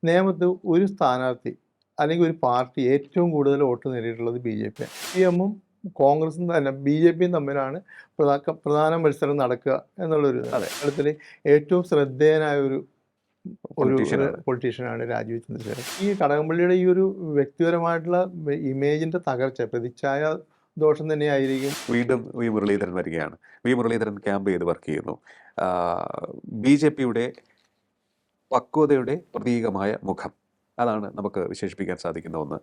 നേമത്ത് ഒരു സ്ഥാനാർത്ഥി അല്ലെങ്കിൽ ഒരു പാർട്ടി ഏറ്റവും കൂടുതൽ വോട്ട് നേടിയിട്ടുള്ളത് ബി ജെ പിയാണ്. സി പി എമ്മും കോൺഗ്രസും തന്നെ ബി ജെ പിയും തമ്മിലാണ് പ്രധാന മത്സരം നടക്കുക എന്നുള്ളൊരു കേരളത്തിൽ ഏറ്റവും ശ്രദ്ധേയനായ ഒരു പൊളിറ്റീഷ്യനാണ് രാജീവ് ചന്ദ്രശേഖരൻ. ഈ കടകംപള്ളിയുടെ ഈ ഒരു വ്യക്തിപരമായിട്ടുള്ള ഇമേജിന്റെ തകർച്ച പ്രതിച്ഛായ ദോഷം തന്നെയായിരിക്കും. വീണ്ടും വി മുരളീധരൻ വരികയാണ്. വി മുരളീധരൻ ക്യാമ്പ് ചെയ്ത് വർക്ക് ചെയ്യുന്നു. ബി ജെ പിയുടെ പക്വതയുടെ പ്രതീകമായ മുഖം, അതാണ് നമുക്ക് വിശേഷിപ്പിക്കാൻ സാധിക്കുന്ന ഒന്ന്.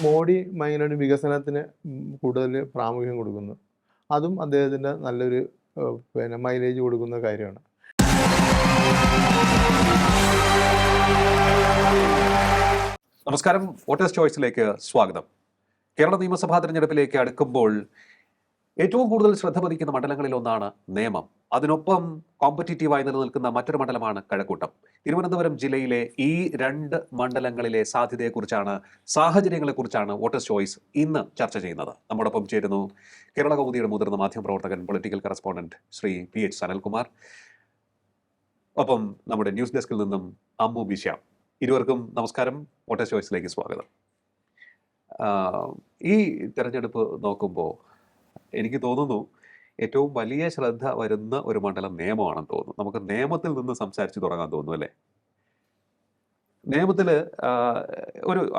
മോഡി ഭയങ്കര വികസനത്തിന് കൂടുതൽ പ്രാമുഖ്യം കൊടുക്കുന്നു. അതും അദ്ദേഹത്തിൻ്റെ നല്ലൊരു മൈലേജ് കൊടുക്കുന്ന കാര്യമാണ്. നമസ്കാരം, വോട്ടേഴ്സ് ചോയ്സിലേക്ക് സ്വാഗതം. കേരള നിയമസഭാ തെരഞ്ഞെടുപ്പിലേക്ക് അടുക്കുമ്പോൾ ഏറ്റവും കൂടുതൽ ശ്രദ്ധ പതിക്കുന്ന മണ്ഡലങ്ങളിൽ ഒന്നാണ് നേമം. അതിനൊപ്പം കോമ്പറ്റീറ്റീവായി നിലനിൽക്കുന്ന മറ്റൊരു മണ്ഡലമാണ് കഴക്കൂട്ടം. തിരുവനന്തപുരം ജില്ലയിലെ ഈ രണ്ട് മണ്ഡലങ്ങളിലെ സാധ്യതയെക്കുറിച്ചാണ്, സാഹചര്യങ്ങളെക്കുറിച്ചാണ് വോട്ടേഴ്സ് ചോയ്സ് ഇന്ന് ചർച്ച ചെയ്യുന്നത്. നമ്മോടൊപ്പം ചേരുന്നു കേരള കൗമുദിയുടെ മുതിർന്ന മാധ്യമപ്രവർത്തകൻ, political correspondent Shri PH Sanalkumar. ഒപ്പം നമ്മുടെ ന്യൂസ് ഡെസ്കിൽ നിന്നും അമ്മു ബിശ്യാം. ഇരുവർക്കും നമസ്കാരം, വോട്ടേഴ്സ് ചോയ്സിലേക്ക് സ്വാഗതം. ഈ തെരഞ്ഞെടുപ്പ് നോക്കുമ്പോൾ എനിക്ക് തോന്നുന്നു ഏറ്റവും വലിയ ശ്രദ്ധ വരുന്ന ഒരു മണ്ഡലം നേമമാണെന്ന് തോന്നുന്നു. നമുക്ക് നേമത്തിൽ നിന്ന് സംസാരിച്ച് തുടങ്ങാൻ തോന്നുന്നു അല്ലേ? നേമത്തിൽ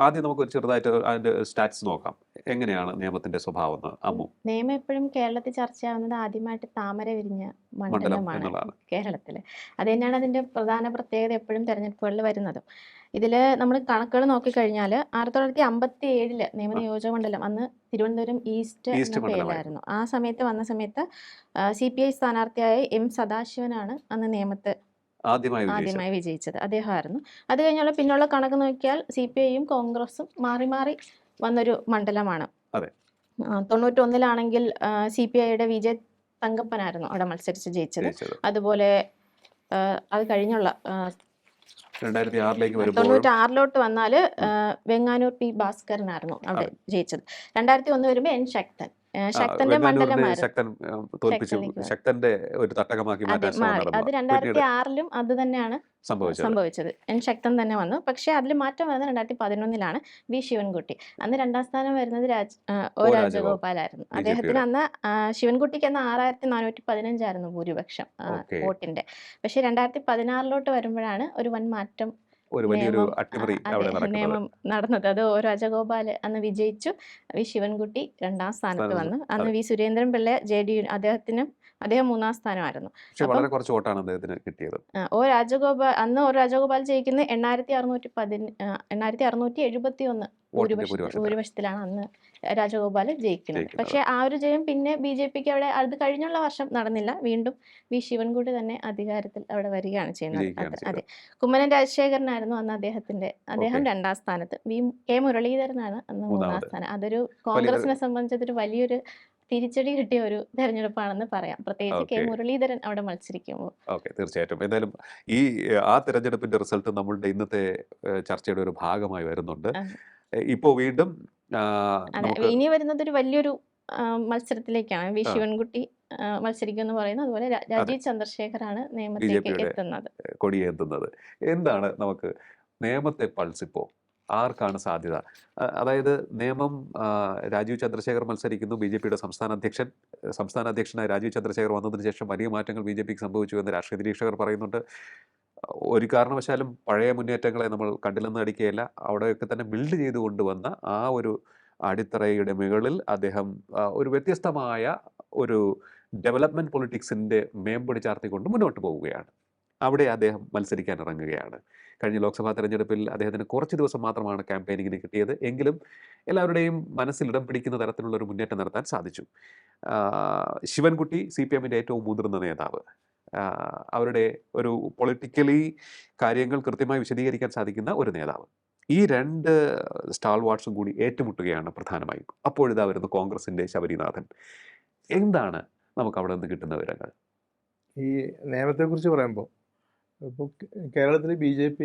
ആദ്യം നമുക്ക് ഒരു ചെറുതായിട്ട് അതിന്റെ സ്റ്റാറ്റ്സ് നോക്കാം. എങ്ങനെയാണ് നിയമത്തിന്റെ സ്വഭാവം എന്ന് അമ്മു? നിയമം എപ്പോഴും കേരളത്തിൽ ചർച്ചയാവുന്നത് ആദ്യമായിട്ട് താമര വിരിഞ്ഞ മണ്ഡലമാണ് കേരളത്തില്. അത് തന്നെയാണ് അതിന്റെ പ്രധാന പ്രത്യേകത എപ്പോഴും തെരഞ്ഞെടുപ്പുകളിൽ വരുന്നതും. ഇതിൽ നമ്മൾ കണക്കുകൾ നോക്കിക്കഴിഞ്ഞാൽ 1957 നിയമ നിയോജക മണ്ഡലം അന്ന് തിരുവനന്തപുരം ഈസ്റ്റ് എന്ന പേരിലായിരുന്നു. ആ സമയത്ത് വന്ന സമയത്ത് CPI സ്ഥാനാർത്ഥിയായ M സദാശിവനാണ് അന്ന് നേമത്ത് ആദ്യമായി വിജയിച്ചത്. അദ്ദേഹമായിരുന്നു. അത് കഴിഞ്ഞുള്ള പിന്നുള്ള കണക്ക് നോക്കിയാൽ CPIയും കോൺഗ്രസും മാറി മാറി വന്നൊരു മണ്ഡലമാണ്. 91 CPIയുടെ വിജയ് തങ്കപ്പനായിരുന്നു അവിടെ മത്സരിച്ച് ജയിച്ചത്. അതുപോലെ അത് കഴിഞ്ഞുള്ള 96 വന്നാൽ വെങ്ങാനൂർ P ഭാസ്കരനായിരുന്നു അവിടെ ജയിച്ചത്. 2001 വരുമ്പോൾ N ശക്തന്റെ മണ്ഡലമായിരുന്നു. ശക്തന്റെ ഒരു തട്ടകമാക്കി മാറ്റി. അത് 2006 അത് തന്നെയാണ് സംഭവിച്ചത്. N ശക്തൻ തന്നെ വന്നു. പക്ഷെ അതിൽ മാറ്റം വരുന്നത് 2011 V ശിവൻകുട്ടി. അന്ന് 2ാം സ്ഥാനം വരുന്നത് O രാജഗോപാലായിരുന്നു. അദ്ദേഹത്തിന് അന്ന് ശിവൻകുട്ടിക്ക് അന്ന് 6415 ആയിരുന്നു ഭൂരിപക്ഷം വോട്ടിന്റെ. പക്ഷെ 2016 വരുമ്പോഴാണ് ഒരു വൻ മാറ്റം, നിയമം നടന്നത്. അത് O രാജഗോപാൽ അന്ന് വിജയിച്ചു. V ശിവൻകുട്ടി 2ാം സ്ഥാനത്ത് വന്നു. അന്ന് V സുരേന്ദ്രൻ പിള്ള JDU, അദ്ദേഹം 3ാം സ്ഥാനമായിരുന്നു. O രാജഗോപാൽ ജയിക്കുന്നത് 8671 ഭൂരിപക്ഷത്തിലാണ് അന്ന് രാജഗോപാൽ ജയിക്കുന്നത്. പക്ഷെ ആ ഒരു ജയം പിന്നെ BJPക്ക് അവിടെ അത് കഴിഞ്ഞുള്ള വർഷം നടന്നില്ല. വീണ്ടും V ശിവൻകുട്ടി തന്നെ അധികാരത്തിൽ അവിടെ വരികയാണ് ചെയ്യുന്നത്. അതെ, കുമ്മനം രാജശേഖരനായിരുന്നു അന്ന് അദ്ദേഹം 2ാം സ്ഥാനത്ത്. K മുരളീധരനാണ് അന്ന് 3ാം സ്ഥാനം. അതൊരു കോൺഗ്രസിനെ സംബന്ധിച്ചൊരു വലിയൊരു തിരിച്ചടി കിട്ടിയ ഒരു തെരഞ്ഞെടുപ്പാണെന്ന് പറയാം, പ്രത്യേകിച്ച് K മുരളീധരൻ അവിടെ മത്സരിക്കുമ്പോൾ. തീർച്ചയായിട്ടും. എന്തായാലും ആ തെരഞ്ഞെടുപ്പിന്റെ റിസൾട്ട് നമ്മളുടെ ഇന്നത്തെ ചർച്ചയുടെ ഒരു ഭാഗമായി വരുന്നുണ്ട്. ഇപ്പോ വീണ്ടും ഇനി വരുന്നത് ഒരു വലിയൊരു മത്സരത്തിലേക്കാണ്. V ശിവൻകുട്ടി മത്സരിക്കുമെന്ന് പറയുന്നു. അതുപോലെ രാജീവ് ചന്ദ്രശേഖറാണ് നിയമത്തിലേക്ക് കൊടിയേന്തുന്നത്. എന്താണ് നമുക്ക് നേമത്തെ പൾസ് ഇപ്പോൾ? ആർക്കാണ് സാധ്യത? അതായത് നേമം രാജീവ് ചന്ദ്രശേഖർ മത്സരിക്കുന്നു. BJPയുടെ സംസ്ഥാന അധ്യക്ഷനായ രാജീവ് ചന്ദ്രശേഖർ വന്നതിന് ശേഷം വലിയ മാറ്റങ്ങൾ BJPക്ക് സംഭവിച്ചു എന്ന് രാഷ്ട്രീയ നിരീക്ഷകർ പറയുന്നുണ്ട്. ഒരു കാരണവശാലും പഴയ മുന്നേറ്റങ്ങളെ നമ്മൾ കണ്ടില്ലെന്ന് അടിക്കുകയല്ല. അവിടെയൊക്കെ തന്നെ ബിൽഡ് ചെയ്ത് കൊണ്ടുവന്ന ആ ഒരു അടിത്തറയുടെ മുകളിൽ അദ്ദേഹം ഒരു വ്യത്യസ്തമായ ഒരു ഡെവലപ്മെന്റ് പൊളിറ്റിക്സിന്റെ മേമ്പൊടി ചാർത്തിക്കൊണ്ട് മുന്നോട്ട് പോവുകയാണ്. അവിടെ അദ്ദേഹം മത്സരിക്കാൻ ഇറങ്ങുകയാണ്. കഴിഞ്ഞ ലോക്സഭാ തെരഞ്ഞെടുപ്പിൽ അദ്ദേഹത്തിന് കുറച്ച് ദിവസം മാത്രമാണ് ക്യാമ്പയിനിങ്ങിന് കിട്ടിയത്. എങ്കിലും എല്ലാവരുടെയും മനസ്സിൽ ഇടം പിടിക്കുന്ന തരത്തിലുള്ള ഒരു മുന്നേറ്റം നടത്താൻ സാധിച്ചു. ശിവൻകുട്ടി CPMന്റെ ഏറ്റവും മുതിർന്ന നേതാവ്, അവരുടെ ഒരു പൊളിറ്റിക്കലി കാര്യങ്ങൾ കൃത്യമായി വിശദീകരിക്കാൻ സാധിക്കുന്ന ഒരു നേതാവ്. ഈ രണ്ട് സ്റ്റാൾവാർട്സും കൂടി ഏറ്റുമുട്ടുകയാണ് പ്രധാനമായും. അപ്പോഴിതാ വരുന്നു കോൺഗ്രസിന്റെ ശബരിനാഥൻ. എന്താണ് നമുക്ക് അവിടെ നിന്ന് കിട്ടുന്ന വിവരങ്ങൾ? ഈ നിയമത്തെക്കുറിച്ച് പറയുമ്പോൾ ഇപ്പോൾ കേരളത്തിൽ BJP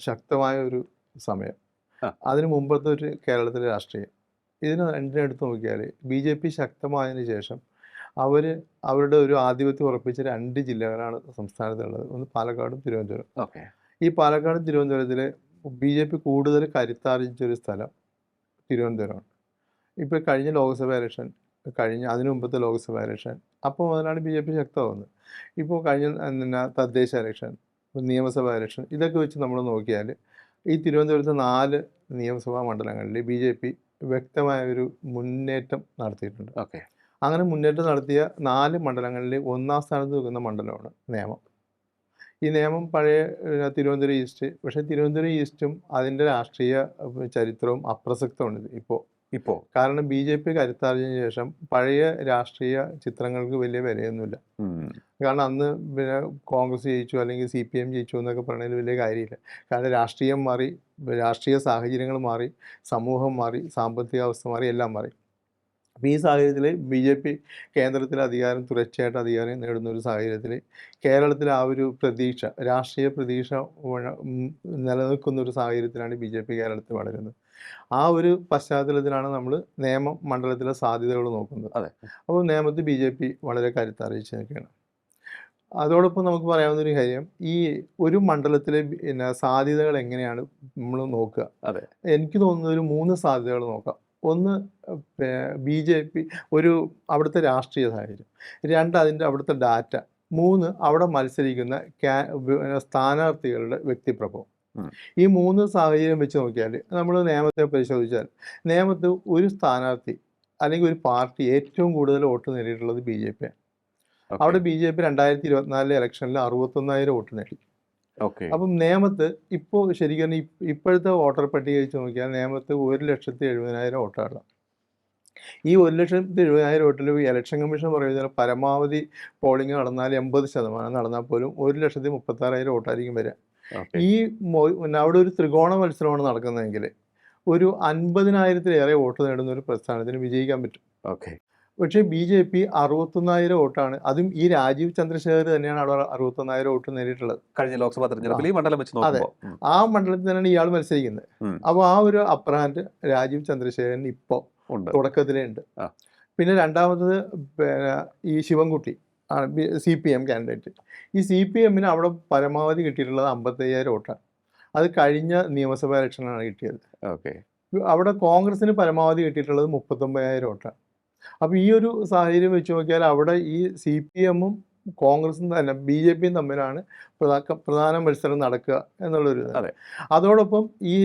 ശക്തമായ ഒരു സമയം, അതിന് മുമ്പത്തെ ഒരു കേരളത്തിലെ രാഷ്ട്രീയം, രണ്ടിനെടുത്ത് നോക്കിയാൽ BJP ശക്തമായതിനു ശേഷം അവരുടെ ഒരു ആധിപത്യം ഉറപ്പിച്ച 2 ജില്ലകളാണ് സംസ്ഥാനത്തുള്ളത്. ഒന്ന് പാലക്കാടും തിരുവനന്തപുരം. ഈ പാലക്കാട് തിരുവനന്തപുരത്തിൽ BJP കൂടുതൽ കരുത്താർജിച്ചൊരു സ്ഥലം തിരുവനന്തപുരമാണ്. ഇപ്പോൾ കഴിഞ്ഞ ലോക്സഭ ഇലക്ഷൻ, അതിനു മുമ്പത്തെ ലോക്സഭ ഇലക്ഷൻ, അപ്പോൾ മുതലാണ് BJP ശക്തമാകുന്നത്. ഇപ്പോൾ കഴിഞ്ഞ തദ്ദേശ ഇലക്ഷൻ, നിയമസഭാ ഇലക്ഷൻ, ഇതൊക്കെ വെച്ച് നമ്മൾ നോക്കിയാൽ ഈ തിരുവനന്തപുരത്ത് 4 നിയമസഭാ മണ്ഡലങ്ങളിൽ BJP വ്യക്തമായ ഒരു മുന്നേറ്റം നടത്തിയിട്ടുണ്ട്. ഓക്കെ. അങ്ങനെ മുന്നേറ്റം നടത്തിയ 4 മണ്ഡലങ്ങളിൽ ഒന്നാം സ്ഥാനത്ത് നിൽക്കുന്ന മണ്ഡലമാണ് നേമം. ഈ നേമം പഴയ തിരുവനന്തപുരം ഈസ്റ്റ്. പക്ഷേ തിരുവനന്തപുരം ഈസ്റ്റും അതിൻ്റെ രാഷ്ട്രീയ ചരിത്രവും അപ്രസക്തമാണ് ഇപ്പോൾ. കാരണം BJP കരുത്താർജിച്ചതിന് ശേഷം പഴയ രാഷ്ട്രീയ ചിത്രങ്ങൾക്ക് വലിയ വിലയൊന്നുമില്ല. കാരണം അന്ന് പിന്നെ കോൺഗ്രസ് ജയിച്ചു അല്ലെങ്കിൽ CPM ജയിച്ചു എന്നൊക്കെ പറയുന്നതിൽ വലിയ കാര്യമില്ല. കാരണം രാഷ്ട്രീയം മാറി, രാഷ്ട്രീയ സാഹചര്യങ്ങൾ മാറി, സമൂഹം മാറി, സാമ്പത്തിക അവസ്ഥ മാറി, എല്ലാം മാറി. അപ്പോൾ ഈ സാഹചര്യത്തിൽ BJP കേന്ദ്രത്തിൽ തുടർച്ചയായിട്ട് അധികാരം നേടുന്ന ഒരു സാഹചര്യത്തിൽ കേരളത്തിൽ ആ ഒരു പ്രതീക്ഷ, രാഷ്ട്രീയ പ്രതീക്ഷ നിലനിൽക്കുന്ന ഒരു സാഹചര്യത്തിലാണ് BJP കേരളത്തിൽ വളരുന്നത്. ആ ഒരു പശ്ചാത്തലത്തിലാണ് നമ്മൾ നേമം മണ്ഡലത്തിലെ സാധ്യതകൾ നോക്കുന്നത്. അതെ. അപ്പോൾ നേമത്ത് BJP വളരെ കരുത്തറിയിച്ച് നിൽക്കുകയാണ്. അതോടൊപ്പം നമുക്ക് പറയാവുന്ന ഒരു കാര്യം, ഈ ഒരു മണ്ഡലത്തിലെ സാധ്യതകൾ എങ്ങനെയാണ് നമ്മൾ നോക്കുക. അതെ. എനിക്ക് തോന്നുന്നത് ഒരു 3 സാധ്യതകൾ നോക്കാം. ഒന്ന്, BJP അവിടുത്തെ രാഷ്ട്രീയ സാഹചര്യം. 2, അവിടുത്തെ ഡാറ്റ. 3, അവിടെ മത്സരിക്കുന്ന സ്ഥാനാർത്ഥികളുടെ വ്യക്തിപ്രഭവം. ഈ 3 സാഹചര്യം വെച്ച് നോക്കിയാൽ നമ്മൾ നേമത്തെ പരിശോധിച്ചാൽ നേമത്ത് ഒരു സ്ഥാനാർത്ഥി അല്ലെങ്കിൽ ഒരു പാർട്ടി ഏറ്റവും കൂടുതൽ വോട്ട് നേടിയിട്ടുള്ളത് BJP-ആണ്. അവിടെ BJP 2024 ഇലക്ഷനിൽ 61,000 വോട്ട് നേടി. അപ്പം നേമത്ത് ഇപ്പോൾ ശരിക്കും ഇപ്പോഴത്തെ വോട്ടർ പട്ടിക വെച്ച് നോക്കിയാൽ നേമത്ത് 1,70,70,000 വോട്ടാണ്. ഈ 1,70,70,000 വോട്ടിൽ ഇലക്ഷൻ കമ്മീഷൻ പറയുന്നത് പരമാവധി പോളിംഗ് നടന്നാൽ 80% നടന്നാൽ പോലും 1,36,000 വോട്ടായിരിക്കും വരിക. ഈ അവിടെ ഒരു ത്രികോണ മത്സരമാണ് നടക്കുന്നതെങ്കിൽ ഒരു 50,000-ലേറെ വോട്ട് നേടുന്ന ഒരു പ്രസ്ഥാനത്തിന് വിജയിക്കാൻ പറ്റും. പക്ഷേ BJP 61,000 വോട്ടാണ്. അതും ഈ രാജീവ് ചന്ദ്രശേഖർ തന്നെയാണ് അവിടെ 61,000 വോട്ട് നേടിയിട്ടുള്ളത് കഴിഞ്ഞ ലോക്സഭാ തെരഞ്ഞെടുപ്പിൽ. ഈ മണ്ഡലം വെച്ച് നോക്കുമ്പോൾ ആ മണ്ഡലത്തിൽ തന്നെയാണ് ഇയാൾ മത്സരിക്കുന്നത്. അപ്പോൾ ആ ഒരു അപ്പർ ഹാൻഡ് രാജീവ് ചന്ദ്രശേഖരന് ഇപ്പോൾ തുടക്കത്തിലേ ഉണ്ട്. പിന്നെ രണ്ടാമത്തത് ഈ ശിവൻകുട്ടി ആണ് CPM കാൻഡിഡേറ്റ്. ഈ CPM-ന് അവിടെ പരമാവധി കിട്ടിയിട്ടുള്ളത് 55,000 വോട്ടാണ്. അത് കഴിഞ്ഞ നിയമസഭാ ഇലക്ഷനാണ് കിട്ടിയത്. അവിടെ കോൺഗ്രസിന് പരമാവധി കിട്ടിയിട്ടുള്ളത് 39,000 വോട്ടാണ്. അപ്പോൾ ഈ ഒരു സാഹചര്യം വെച്ച് നോക്കിയാൽ അവിടെ ഈ CPM-ഉം കോൺഗ്രസും തന്നെ BJP-യും തമ്മിലാണ് പ്രധാന മത്സരം നടക്കുക എന്നുള്ളൊരു. അതോടൊപ്പം ഈ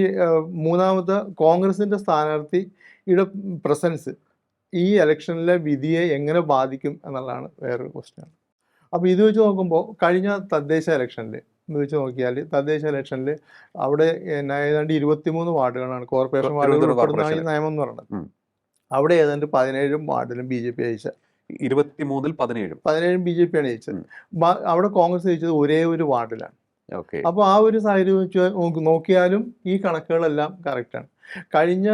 മൂന്നാമത്തെ കോൺഗ്രസിൻ്റെ സ്ഥാനാർത്ഥിയുടെ പ്രസൻസ് ഈ ഇലക്ഷനിലെ വിധിയെ എങ്ങനെ ബാധിക്കും എന്നുള്ളതാണ് വേറൊരു ക്വസ്റ്റ്യൻ. അപ്പോൾ ഇത് വെച്ച് നോക്കുമ്പോൾ കഴിഞ്ഞ തദ്ദേശ ഇലക്ഷനിൽ വെച്ച് നോക്കിയാൽ തദ്ദേശ ഇലക്ഷനിൽ അവിടെ ഏതാണ്ട് 23 വാർഡുകളാണ് കോർപ്പറേഷൻ വാർഡുകൾ ഉൾപ്പെടുന്ന ഈ നിയമം എന്ന് പറയുന്നത്. അവിടെ ഏതാണ്ട് 17 വാർഡിലും BJP ജയിച്ച. 23-ൽ 17 BJP-ആണ് ജയിച്ചത്. അവിടെ കോൺഗ്രസ് ജയിച്ചത് ഒരേ ഒരു വാർഡിലാണ്. അപ്പോൾ ആ ഒരു സാഹചര്യം വെച്ച് നോക്കിയാലും ഈ കണക്കുകളെല്ലാം കറക്റ്റാണ്. കഴിഞ്ഞ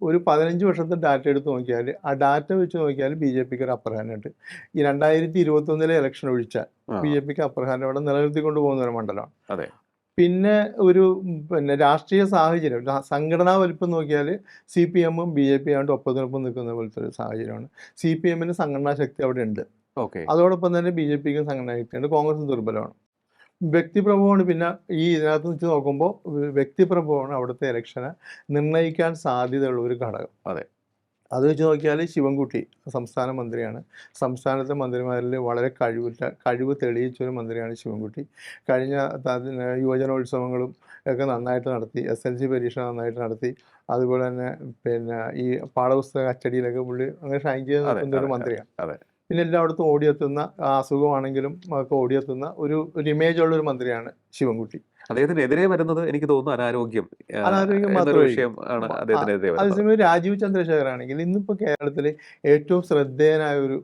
ഒരു 15 വർഷത്തെ ഡാറ്റ എടുത്ത് നോക്കിയാൽ ആ ഡാറ്റ വെച്ച് നോക്കിയാൽ BJP-ക്ക് ഒരു അപ്പർ ഹാൻഡ് ഉണ്ട്. ഈ 2021 ഇലക്ഷൻ ഒഴിച്ചാൽ BJP-ക്ക് അപ്പർ ഹാൻഡ് അവിടെ നിലനിർത്തിക്കൊണ്ട് പോകുന്ന ഒരു മണ്ഡലമാണ്. പിന്നെ രാഷ്ട്രീയ സാഹചര്യം, സംഘടനാ വലിപ്പം നോക്കിയാൽ CPM-ഉം BJP ആയിട്ട് ഒപ്പത്തിനൊപ്പം നിൽക്കുന്ന പോലത്തെ ഒരു സാഹചര്യമാണ്. CPM-ന് സംഘടനാ ശക്തി അവിടെ ഉണ്ട്. അതോടൊപ്പം തന്നെ BJP-ക്കും സംഘടനാ ശക്തിയുണ്ട്. കോൺഗ്രസ് ദുർബലമാണ്. വ്യക്തിപ്രഭവമാണ്. പിന്നെ ഈ ഇതിനകത്ത് വെച്ച് നോക്കുമ്പോൾ വ്യക്തിപ്രഭവമാണ് അവിടുത്തെ ഇലക്ഷനെ നിർണ്ണയിക്കാൻ സാധ്യതയുള്ള ഒരു ഘടകം. അത് വെച്ച് നോക്കിയാൽ ശിവൻകുട്ടി സംസ്ഥാന മന്ത്രിയാണ്. സംസ്ഥാനത്തെ മന്ത്രിമാരിൽ വളരെ കഴിവ് തെളിയിച്ചൊരു മന്ത്രിയാണ് ശിവൻകുട്ടി. കഴിഞ്ഞ യുവജനോത്സവങ്ങളും ഒക്കെ നന്നായിട്ട് നടത്തി. SLC പരീക്ഷ നന്നായിട്ട് നടത്തി. അതുപോലെ തന്നെ പിന്നെ ഈ പാഠപുസ്തക അച്ചടിയിലൊക്കെ പുള്ളി അങ്ങനെ ഷൈൻ ചെയ്ത് നിൽക്കുന്ന ഒരു മന്ത്രിയാണ്. പിന്നെ എല്ലായിടത്തും ഓടിയെത്തുന്ന, അസുഖമാണെങ്കിലും ഒക്കെ ഓടിയെത്തുന്ന ഒരു ഇമേജുള്ള ഒരു മന്ത്രിയാണ് ശിവൻകുട്ടി. അദ്ദേഹത്തിനെതിരെ വരുന്നത് എനിക്ക് തോന്നുന്നു അനാരോഗ്യം മാത്രമേ. അതേസമയം രാജീവ് ചന്ദ്രശേഖർ ആണെങ്കിൽ ഇന്നിപ്പോൾ കേരളത്തിലെ ഏറ്റവും ശ്രദ്ധേയനായ ഒരു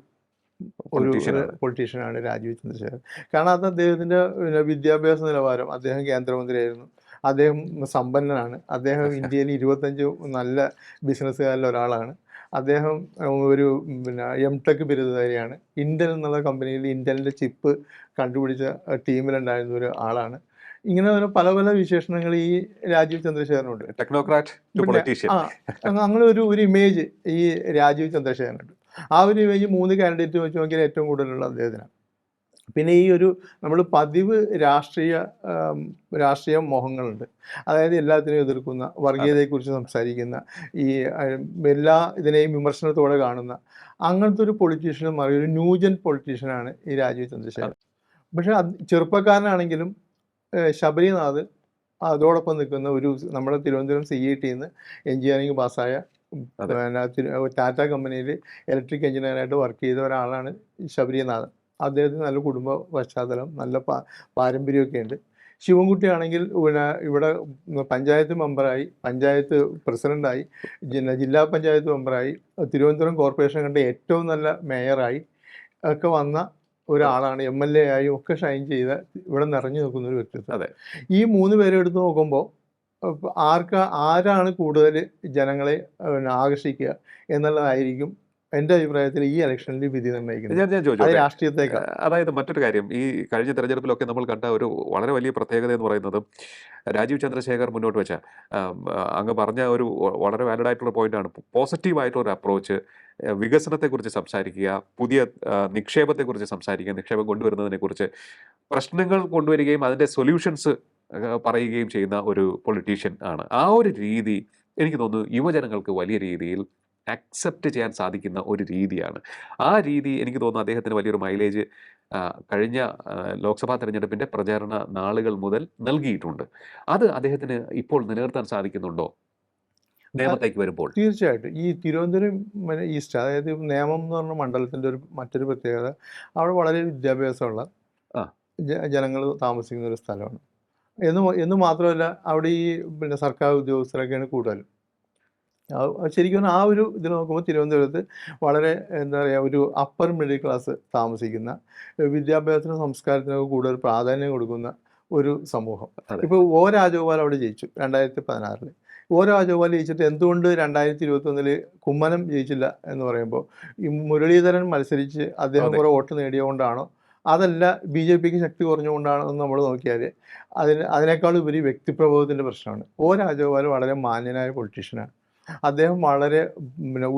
പൊളിറ്റീഷ്യനാണ് രാജീവ് ചന്ദ്രശേഖർ. കാരണം അത് അദ്ദേഹത്തിൻ്റെ വിദ്യാഭ്യാസ നിലവാരം, അദ്ദേഹം കേന്ദ്രമന്ത്രിയായിരുന്നു, അദ്ദേഹം സമ്പന്നനാണ്, അദ്ദേഹം ഇന്ത്യയിൽ 25 നല്ല ബിസിനസ്സുകാരിൽ ഒരാളാണ്, അദ്ദേഹം ഒരു M.Tech ബിരുദധാരിയാണ്, ഇന്റൽ എന്നുള്ള കമ്പനിയിൽ ഇന്റലിൻ്റെ ചിപ്പ് കണ്ടുപിടിച്ച ടീമിലുണ്ടായിരുന്ന ഒരു ആളാണ്. ഇങ്ങനെ പല പല വിശേഷണങ്ങൾ ഈ രാജീവ് ചന്ദ്രശേഖരനുണ്ട്. ടെക്നോക്രാറ്റ് അങ്ങനെ ഒരു ഇമേജ് ഈ രാജീവ് ചന്ദ്രശേഖരനുണ്ട്. ആ ഒരു ഇമേജ് 3 കാൻഡിഡേറ്റ് വെച്ച് നോക്കിയാൽ ഏറ്റവും കൂടുതലുള്ള അദ്ദേഹത്തിനാണ്. പിന്നെ ഈ ഒരു നമ്മൾ പതിവ് രാഷ്ട്രീയ മോഹങ്ങളുണ്ട്. അതായത് എല്ലാത്തിനെയും എതിർക്കുന്ന, വർഗീയതയെക്കുറിച്ച് സംസാരിക്കുന്ന, ഈ എല്ലാ ഇതിനെയും വിമർശനത്തോടെ കാണുന്ന അങ്ങനത്തെ ഒരു പൊളിറ്റീഷ്യനും മാറി ഒരു ന്യൂജൻ പൊളിറ്റീഷ്യനാണ് ഈ രാജീവ് ചന്ദ്രശേഖർ. പക്ഷേ ചെറുപ്പക്കാരനാണെങ്കിലും ശബരിനാഥ് അതോടൊപ്പം നിൽക്കുന്ന ഒരു നമ്മുടെ തിരുവനന്തപുരം CIT-ന്ന് എഞ്ചിനീയറിംഗ് പാസ്സായ ടാറ്റ കമ്പനിയിൽ ഇലക്ട്രിക് എഞ്ചിനീയറായിട്ട് വർക്ക് ചെയ്ത ഒരാളാണ് ശബരിനാഥൻ. അദ്ദേഹത്തിന് നല്ല കുടുംബ പശ്ചാത്തലം, നല്ല പാരമ്പര്യമൊക്കെ ഉണ്ട്. ശിവൻകുട്ടിയാണെങ്കിൽ ഇവിടെ പഞ്ചായത്ത് മെമ്പറായി, പഞ്ചായത്ത് പ്രസിഡൻ്റായി, ജില്ലാ പഞ്ചായത്ത് മെമ്പറായി, തിരുവനന്തപുരം കോർപ്പറേഷൻ കണ്ട ഏറ്റവും നല്ല മേയറായി ഒക്കെ വന്ന ഒരാളാണ്. MLA ആയും ഒക്കെ ഷൈൻ ചെയ്ത ഇവിടെ നിറഞ്ഞു നിൽക്കുന്ന ഒരു വ്യക്തിത്വം. അതെ. ഈ 3 പേരെ എടുത്ത് നോക്കുമ്പോൾ ആരാണ് കൂടുതൽ ജനങ്ങളെ ആകർഷിക്കുക എന്നുള്ളതായിരിക്കും എൻ്റെ അഭിപ്രായത്തിൽ ഈ ഇലക്ഷനിൽ വിധി നിർണ്ണയിക്കുന്നത്. ഞാൻ അത് ചോദിച്ചോട്ടെ, രാഷ്ട്രീയത്തേക്കാൾ. അതായത് മറ്റൊരു കാര്യം, ഈ കഴിഞ്ഞ തെരഞ്ഞെടുപ്പിലൊക്കെ നമ്മൾ കണ്ട ഒരു വളരെ വലിയ പ്രത്യേകത എന്ന് പറയുന്നത് രാജീവ് ചന്ദ്രശേഖർ മുന്നോട്ട് വെച്ച അങ്ങ് പറഞ്ഞ ഒരു വളരെ വാലിഡ് ആയിട്ടുള്ള പോയിന്റാണ്. പോസിറ്റീവായിട്ടുള്ള ഒരു അപ്രോച്ച്, വികസനത്തെക്കുറിച്ച് സംസാരിക്കുക, പുതിയ നിക്ഷേപത്തെക്കുറിച്ച് സംസാരിക്കുക, നിക്ഷേപം കൊണ്ടുവരുന്നതിനെക്കുറിച്ച്, പ്രശ്നങ്ങൾ കൊണ്ടുവരികയും അതിൻ്റെ സൊല്യൂഷൻസ് പറയുകയും ചെയ്യുന്ന ഒരു പൊളിറ്റീഷ്യൻ ആണ്. ആ ഒരു രീതി എനിക്ക് തോന്നുന്നു യുവജനങ്ങൾക്ക് വലിയ രീതിയിൽ അക്സെപ്റ്റ് ചെയ്യാൻ സാധിക്കുന്ന ഒരു രീതിയാണ്. ആ രീതി എനിക്ക് തോന്നുന്നു അദ്ദേഹത്തിന് വലിയൊരു മൈലേജ് കഴിഞ്ഞ ലോക്സഭാ തെരഞ്ഞെടുപ്പിൻ്റെ പ്രചാരണ നാളുകൾ മുതൽ നൽകിയിട്ടുണ്ട്. അത് അദ്ദേഹത്തിന് ഇപ്പോൾ നിലനിർത്താൻ സാധിക്കുന്നുണ്ടോ നിയമത്തേക്ക് വരുമ്പോൾ? തീർച്ചയായിട്ടും. ഈ തിരുവനന്തപുരം ഈസ്റ്റ്, അതായത് നേമം എന്ന് പറഞ്ഞ മണ്ഡലത്തിൻ്റെ മറ്റൊരു പ്രത്യേകത, അവിടെ വളരെ വിദ്യാഭ്യാസമുള്ള ജനങ്ങൾ താമസിക്കുന്ന ഒരു സ്ഥലമാണ്. എന്ന് മാത്രമല്ല അവിടെ ഈ സർക്കാർ ഉദ്യോഗസ്ഥരൊക്കെയാണ് കൂടുതലും. ശരിക്കും ആ ഒരു ഇതിൽ നോക്കുമ്പോൾ തിരുവനന്തപുരത്ത് വളരെ എന്താ പറയുക, ഒരു അപ്പർ മിഡിൽ ക്ലാസ് താമസിക്കുന്ന, വിദ്യാഭ്യാസത്തിനും സംസ്കാരത്തിനൊക്കെ കൂടുതൽ പ്രാധാന്യം കൊടുക്കുന്ന ഒരു സമൂഹം. ഇപ്പോൾ രാജഗോപാൽ അവിടെ ജയിച്ചു 2016. രാജഗോപാൽ ജയിച്ചിട്ട് എന്തുകൊണ്ട് 2021 കുമ്മനം ജയിച്ചില്ല എന്ന് പറയുമ്പോൾ ഈ മുരളീധരൻ മത്സരിച്ച് അദ്ദേഹം കുറേ വോട്ട് നേടിയതുകൊണ്ടാണോ, അതല്ല BJPക്ക് ശക്തി കുറഞ്ഞുകൊണ്ടാണോ എന്ന് നമ്മൾ നോക്കിയാൽ അതിനേക്കാൾ ഉപരി വ്യക്തിപ്രഭാവത്തിൻ്റെ പ്രശ്നമാണ്. രാജഗോപാൽ വളരെ മാന്യനായ പൊളിറ്റീഷ്യനാണ്. അദ്ദേഹം വളരെ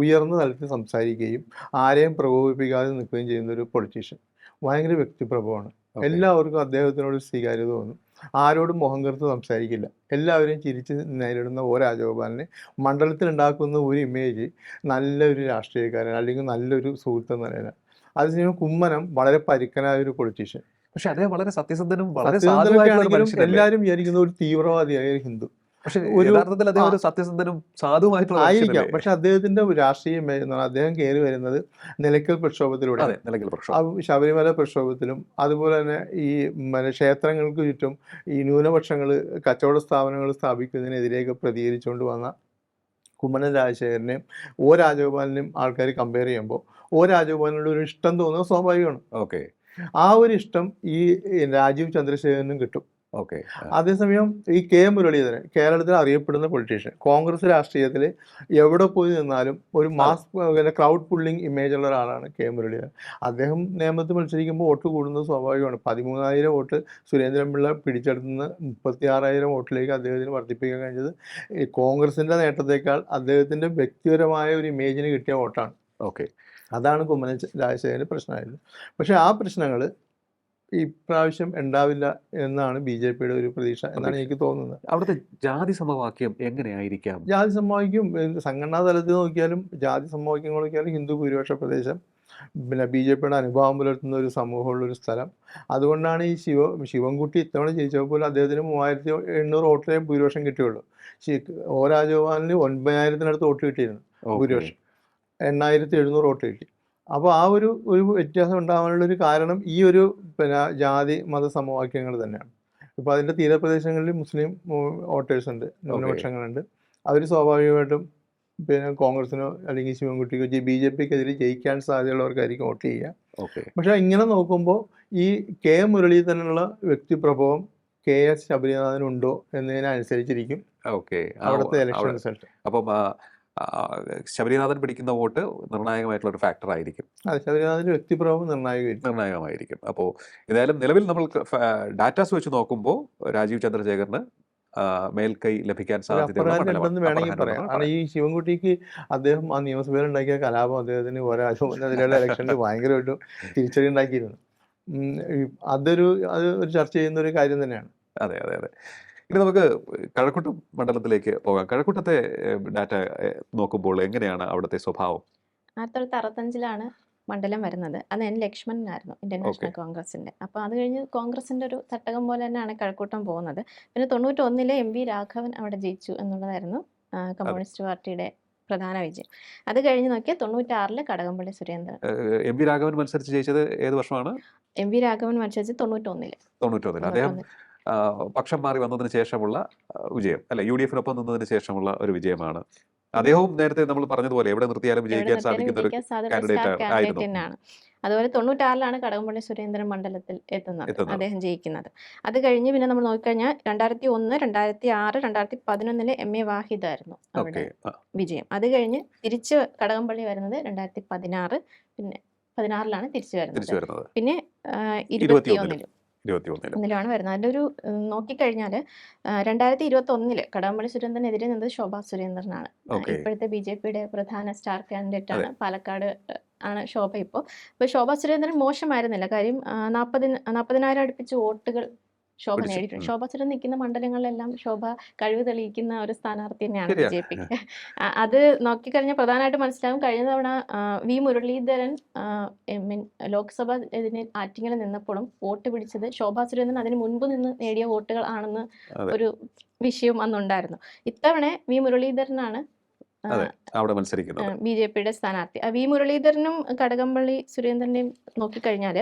ഉയർന്ന തലത്തിൽ സംസാരിക്കുകയും ആരെയും പ്രകോപിപ്പിക്കാതെ നിൽക്കുകയും ചെയ്യുന്ന ഒരു പൊളിറ്റീഷ്യൻ. ഭയങ്കര വ്യക്തിപ്രഭവമാണ്. എല്ലാവർക്കും അദ്ദേഹത്തിനോട് സ്വീകാര്യത തോന്നും. ആരോടും മുഖം കറുത്ത് സംസാരിക്കില്ല. എല്ലാവരെയും ചിരിച്ച് നേരിടുന്ന രാജഗോപാലിന് മണ്ഡലത്തിലുണ്ടാക്കുന്ന ഒരു ഇമേജ് നല്ലൊരു രാഷ്ട്രീയക്കാരൻ അല്ലെങ്കിൽ നല്ലൊരു സുഹൃത്ത് എന്ന നിലയിലാണ്. അതേസമയം കുമ്മനം വളരെ പരുക്കനായ ഒരു പൊളിറ്റീഷ്യൻ. പക്ഷെ അദ്ദേഹം വളരെ സത്യസന്ധനും എല്ലാവരും വിചാരിക്കുന്ന ഒരു തീവ്രവാദിയായ ഹിന്ദു. പക്ഷേ യഥാർത്ഥത്തിൽ അദ്ദേഹം ഒരു സത്യസന്ധനും സാധുവായിട്ടുള്ള ആയിരിക്കാം. പക്ഷെ അദ്ദേഹത്തിന്റെ രാഷ്ട്രീയ ഇമേജ് എന്ന് പറഞ്ഞാൽ അദ്ദേഹം കയറി വരുന്നത് നിലയ്ക്കൽ പ്രക്ഷോഭത്തിലൂടെ, ശബരിമല പ്രക്ഷോഭത്തിലും, അതുപോലെ തന്നെ ഈ ക്ഷേത്രങ്ങൾക്ക് ചുറ്റും ഈ ന്യൂനപക്ഷങ്ങൾ കച്ചവട സ്ഥാപനങ്ങൾ സ്ഥാപിക്കുന്നതിനെതിരെയൊക്കെ പ്രതികരിച്ചുകൊണ്ട് വന്ന കുമ്മനം രാജശേഖരനെയും രാജഗോപാലിനെയും ആൾക്കാർ കമ്പയർ ചെയ്യുമ്പോൾ രാജഗോപാലിനോട് ഒരു ഇഷ്ടം തോന്നുന്നത് സ്വാഭാവികമാണ്. ആ ഒരു ഇഷ്ടം ഈ രാജീവ് ചന്ദ്രശേഖരനും കിട്ടും. അതേസമയം ഈ മുരളീധരൻ കേരളത്തിൽ അറിയപ്പെടുന്ന പൊളിറ്റീഷ്യൻ, കോൺഗ്രസ് രാഷ്ട്രീയത്തിൽ എവിടെ പോയി നിന്നാലും ഒരു മാസ് ക്രൗഡ് പുള്ളിങ് ഇമേജ് ഉള്ള ഒരാളാണ് മുരളീധരൻ. അദ്ദേഹം നിയമത്തിൽ മത്സരിക്കുമ്പോൾ വോട്ട് കൂടുന്നത് സ്വാഭാവികമാണ്. 13,000 വോട്ട് സുരേന്ദ്രൻപിള്ള പിടിച്ചെടുത്തുനിന്ന് 36,000 വോട്ടിലേക്ക് അദ്ദേഹത്തിന് വർദ്ധിപ്പിക്കാൻ കഴിഞ്ഞത് ഈ കോൺഗ്രസിൻ്റെ നേട്ടത്തേക്കാൾ അദ്ദേഹത്തിൻ്റെ വ്യക്തിപരമായ ഒരു ഇമേജിന് കിട്ടിയ വോട്ടാണ്. അതാണ് കുമ്മനം രാജശേഖരന് പ്രശ്നമായത്. പക്ഷേ ആ പ്രശ്നങ്ങൾ ഇപ്രാവശ്യം ഉണ്ടാവില്ല എന്നാണ് BJPയുടെ ഒരു പ്രതീക്ഷ എന്നാണ് എനിക്ക് തോന്നുന്നത്. അവിടുത്തെ ജാതി സമവാക്യം എങ്ങനെയായിരിക്കാം? ജാതി സമവാക്യം സംഘടനാ തലത്തിൽ നോക്കിയാലും ജാതി സമവാക്യങ്ങൾ നോക്കിയാലും ഹിന്ദു ഭൂരിപക്ഷ പ്രദേശം, പിന്നെ BJPയുടെ അനുഭാവം പുലർത്തുന്ന ഒരു സമൂഹമുള്ളൊരു സ്ഥലം. അതുകൊണ്ടാണ് ഈ ശിവൻകുട്ടി ഇത്തവണ ജയിച്ചപ്പോൾ അദ്ദേഹത്തിന് 3,800 വോട്ടിലേ ഭൂരിപക്ഷം കിട്ടിയുള്ളൂ. രാജഗോപാലിന് 9,000-നടുത്ത് വോട്ട് കിട്ടിയിരുന്നു ഭൂരിപക്ഷം, 8,700 വോട്ട് കിട്ടി. അപ്പോൾ ആ ഒരു വ്യത്യാസം ഉണ്ടാകാനുള്ളൊരു കാരണം ഈ ഒരു ജാതി മത സമവാക്യങ്ങൾ തന്നെയാണ്. ഇപ്പോൾ അതിൻ്റെ തീരപ്രദേശങ്ങളിൽ മുസ്ലിം വോട്ടേഴ്സ് ഉണ്ട്, ന്യൂനപക്ഷങ്ങളുണ്ട്. അവർ സ്വാഭാവികമായിട്ടും കോൺഗ്രസിനോ അല്ലെങ്കിൽ ശിവൻകുട്ടിക്കോ BJPക്കെതിരെ ജയിക്കാൻ സാധ്യതയുള്ളവർക്കായിരിക്കും വോട്ട് ചെയ്യുക. പക്ഷേ ഇങ്ങനെ നോക്കുമ്പോൾ ഈ മുരളീധരനുള്ള വ്യക്തിപ്രഭാവം ശബരിനാഥനുണ്ടോ എന്നതിനനുസരിച്ചിരിക്കും അവിടുത്തെ ഇലക്ഷൻ റിസൾട്ട്. അപ്പം ശബരിനാഥൻ പിടിക്കുന്ന വോട്ട് നിർണായകമായിട്ടുള്ള ഒരു ഫാക്ടർ ആയിരിക്കും. ശബരിനാഥന്റെ വ്യക്തിപ്രഭാവം നിർണായകമായിരിക്കും. അപ്പോൾ ഏതായാലും നിലവിൽ നമ്മൾ ഡാറ്റാസ് വെച്ച് നോക്കുമ്പോൾ രാജീവ് ചന്ദ്രശേഖറിന് മേൽക്കൈ ലഭിക്കാൻ സാധ്യതയുണ്ടെന്ന് വേണമെങ്കിൽ പറയാം. കാരണം ഈ ശിവൻകുട്ടിക്ക് അദ്ദേഹം ആ നിയമസഭയിൽ ഉണ്ടാക്കിയ കലാപം അദ്ദേഹത്തിന് അതിലുള്ള ഇലക്ഷനിൽ ഭയങ്കരമായിട്ടും തിരിച്ചടി ഉണ്ടാക്കിയിരുന്നു. അത് ഒരു ചർച്ച ചെയ്യുന്ന ഒരു കാര്യം തന്നെയാണ്. അതെ അതെ അതെ. ഇനി നമുക്ക് കഴക്കൂട്ടം മണ്ഡലത്തിലേക്ക് പോകാം. കഴക്കൂട്ടത്തെ ഡാറ്റ നോക്കുമ്പോൾ എങ്ങനെയാണ് അവിടുത്തെ സ്വഭാവം? 1965 മണ്ഡലം വരുന്നത്. അന്ന് എൻ ലക്ഷ്മണനായിരുന്നു ഇന്ത്യൻ നാഷണൽ കോൺഗ്രസിന്റെ. അപ്പോൾ അത് കഴിഞ്ഞ് കോൺഗ്രസിന്റെ ഒരു തട്ടകം പോലെ തന്നെയാണ് കഴക്കൂട്ടം പോകുന്നത്. പിന്നെ 91 എം വി രാഘവൻ അവിടെ ജയിച്ചു എന്നുള്ളതായിരുന്നു കമ്മ്യൂണിസ്റ്റ് പാർട്ടിയുടെ പ്രധാന വിജയം. അത് കഴിഞ്ഞ് നോക്കിയാൽ 96 കടകംപള്ളി സുരേന്ദ്രൻ. എം വി രാഘവൻ മത്സരിച്ച് ജയിച്ചത് ഏത് വർഷമാണ്? എം വി രാഘവൻ മത്സരിച്ച് 91. 91. അദ്ദേഹം പക്ഷം മാറി വന്നതിന് ശേഷമുള്ള വിജയം അല്ലെ, യു ഡി എഫിനൊപ്പം നിന്നതിന് ശേഷമുള്ള ഒരു വിജയമാണ്. അദ്ദേഹവും നേരത്തെ നമ്മൾ പറഞ്ഞതുപോലെ എവിടെ നിർത്തിയാലും വിജയിക്കാൻ സാധിക്കുന്ന ഒരു കാൻഡിഡേറ്റ് ആയിരുന്നു. അതുപോലെ 96 കടകംപള്ളി സുരേന്ദ്രൻ മണ്ഡലത്തിൽ എത്തുന്നത്, അദ്ദേഹം ജയിക്കുന്നത്. അത് കഴിഞ്ഞ് പിന്നെ നമ്മൾ നോക്കിക്കഴിഞ്ഞാൽ 2001, 2006, 2011 എം എ വാഹിദായിരുന്നു അവിടെ വിജയം. അത് കഴിഞ്ഞ് തിരിച്ച് കടകംപള്ളി വരുന്നത് 2016, പിന്നെ 16 തിരിച്ചു വരുന്നത്. പിന്നെ 21 വരുന്നത്. അതിൻ്റെ ഒരു നോക്കിക്കഴിഞ്ഞാൽ 2021 കടകംപള്ളി സുരേന്ദ്രനെതിരെ നിന്നത് ശോഭാ സുരേന്ദ്രനാണ്. ഇപ്പോഴത്തെ BJPയുടെ പ്രധാന സ്റ്റാർ കാൻഡിഡേറ്റ് ആണ്. പാലക്കാട് ആണ് ശോഭ. ഇപ്പോൾ ശോഭാ സുരേന്ദ്രൻ മോശമായിരുന്നില്ല. കാര്യം 40,000 അടുപ്പിച്ച് വോട്ടുകൾ ശോഭ നേടിയിട്ടുണ്ട്. ശോഭ സുരേന്ദ്രൻ നിൽക്കുന്ന മണ്ഡലങ്ങളിലെല്ലാം ശോഭ കഴിവ് തെളിയിക്കുന്ന ഒരു സ്ഥാനാർത്ഥി തന്നെയാണ് BJPക്ക്. അത് നോക്കിക്കഴിഞ്ഞാൽ പ്രധാനമായിട്ട് മനസ്സിലാവും. കഴിഞ്ഞ തവണ വി മുരളീധരൻ ലോക്സഭ ആറ്റിങ്ങൽ നിന്നപ്പോഴും വോട്ട് പിടിച്ചത് ശോഭാ സുരേന്ദ്രൻ അതിന് മുൻപ് നിന്ന് നേടിയ വോട്ടുകൾ ആണെന്ന് ഒരു വിഷയം അന്നുണ്ടായിരുന്നു. ഇത്തവണ വി മുരളീധരനാണ് അവിടെ മത്സരിക്കുന്നത്, BJPയുടെ സ്ഥാനാർത്ഥി. വി മുരളീധരനും കടകംപള്ളി സുരേന്ദ്രനെയും നോക്കിക്കഴിഞ്ഞാൽ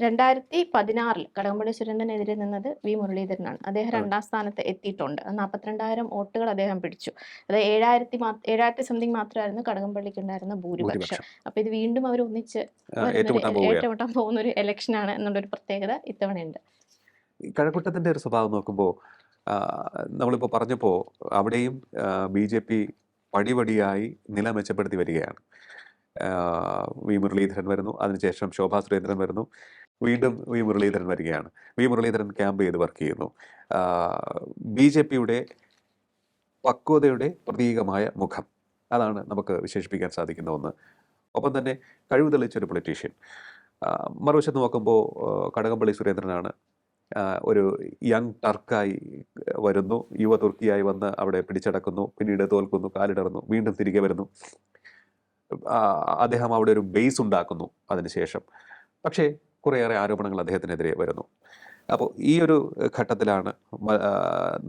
2016 കടകംപള്ളി സുരേന്ദ്രനെതിരെ നിന്നത് വി മുരളീധരനാണ്. അദ്ദേഹം 2ാം സ്ഥാനത്ത് എത്തിയിട്ടുണ്ട്. 42,000 വോട്ടുകൾ അദ്ദേഹം പിടിച്ചു. അത് 7,000 സംതിങ് മാത്രമായിരുന്നു കടകംപള്ളിക്ക് ഉണ്ടായിരുന്ന ഭൂരിപക്ഷം. അപ്പൊ ഇത് വീണ്ടും അവർ ഒന്നിച്ച് ഏറ്റുമുട്ടാൻ പോകുന്ന ഒരു ഇലക്ഷനാണ് എന്നുള്ളൊരു പ്രത്യേകത ഇത്തവണയുണ്ട്. കഴക്കൂട്ടത്തിന്റെ ഒരു സ്വഭാവം നോക്കുമ്പോൾ നമ്മളിപ്പോൾ പറഞ്ഞപ്പോൾ അവിടെയും BJP പടിപടിയായി നില മെച്ചപ്പെടുത്തി വരികയാണ്. വി മുരളീധരൻ വരുന്നു, അതിനുശേഷം ശോഭാ സുരേന്ദ്രൻ വരുന്നു, വീണ്ടും വി മുരളീധരൻ വരികയാണ്. വി മുരളീധരൻ ക്യാമ്പ് ചെയ്ത് വർക്ക് ചെയ്യുന്നു. BJPയുടെ പക്വതയുടെ പ്രതീകമായ മുഖം, അതാണ് നമുക്ക് വിശേഷിപ്പിക്കാൻ സാധിക്കുന്ന ഒന്ന്. ഒപ്പം തന്നെ കഴിവ് തെളിയിച്ചൊരു പൊളിറ്റീഷ്യൻ. മറുവശത്ത് നോക്കുമ്പോൾ കടകംപള്ളി സുരേന്ദ്രനാണ് ഒരു യങ് ടർക്കായി വരുന്നു, യുവ തുർക്കിയായി വന്ന് അവിടെ പിടിച്ചടക്കുന്നു, പിന്നീട് തോൽക്കുന്നു, കാലിടറുന്നു, വീണ്ടും തിരികെ വരുന്നു. അദ്ദേഹം അവിടെ ഒരു ബേസ് ഉണ്ടാക്കുന്നു അതിനുശേഷം. പക്ഷേ കുറേയേറെ ആരോപണങ്ങൾ അദ്ദേഹത്തിനെതിരെ വരുന്നു. അപ്പോൾ ഈ ഒരു ഘട്ടത്തിലാണ്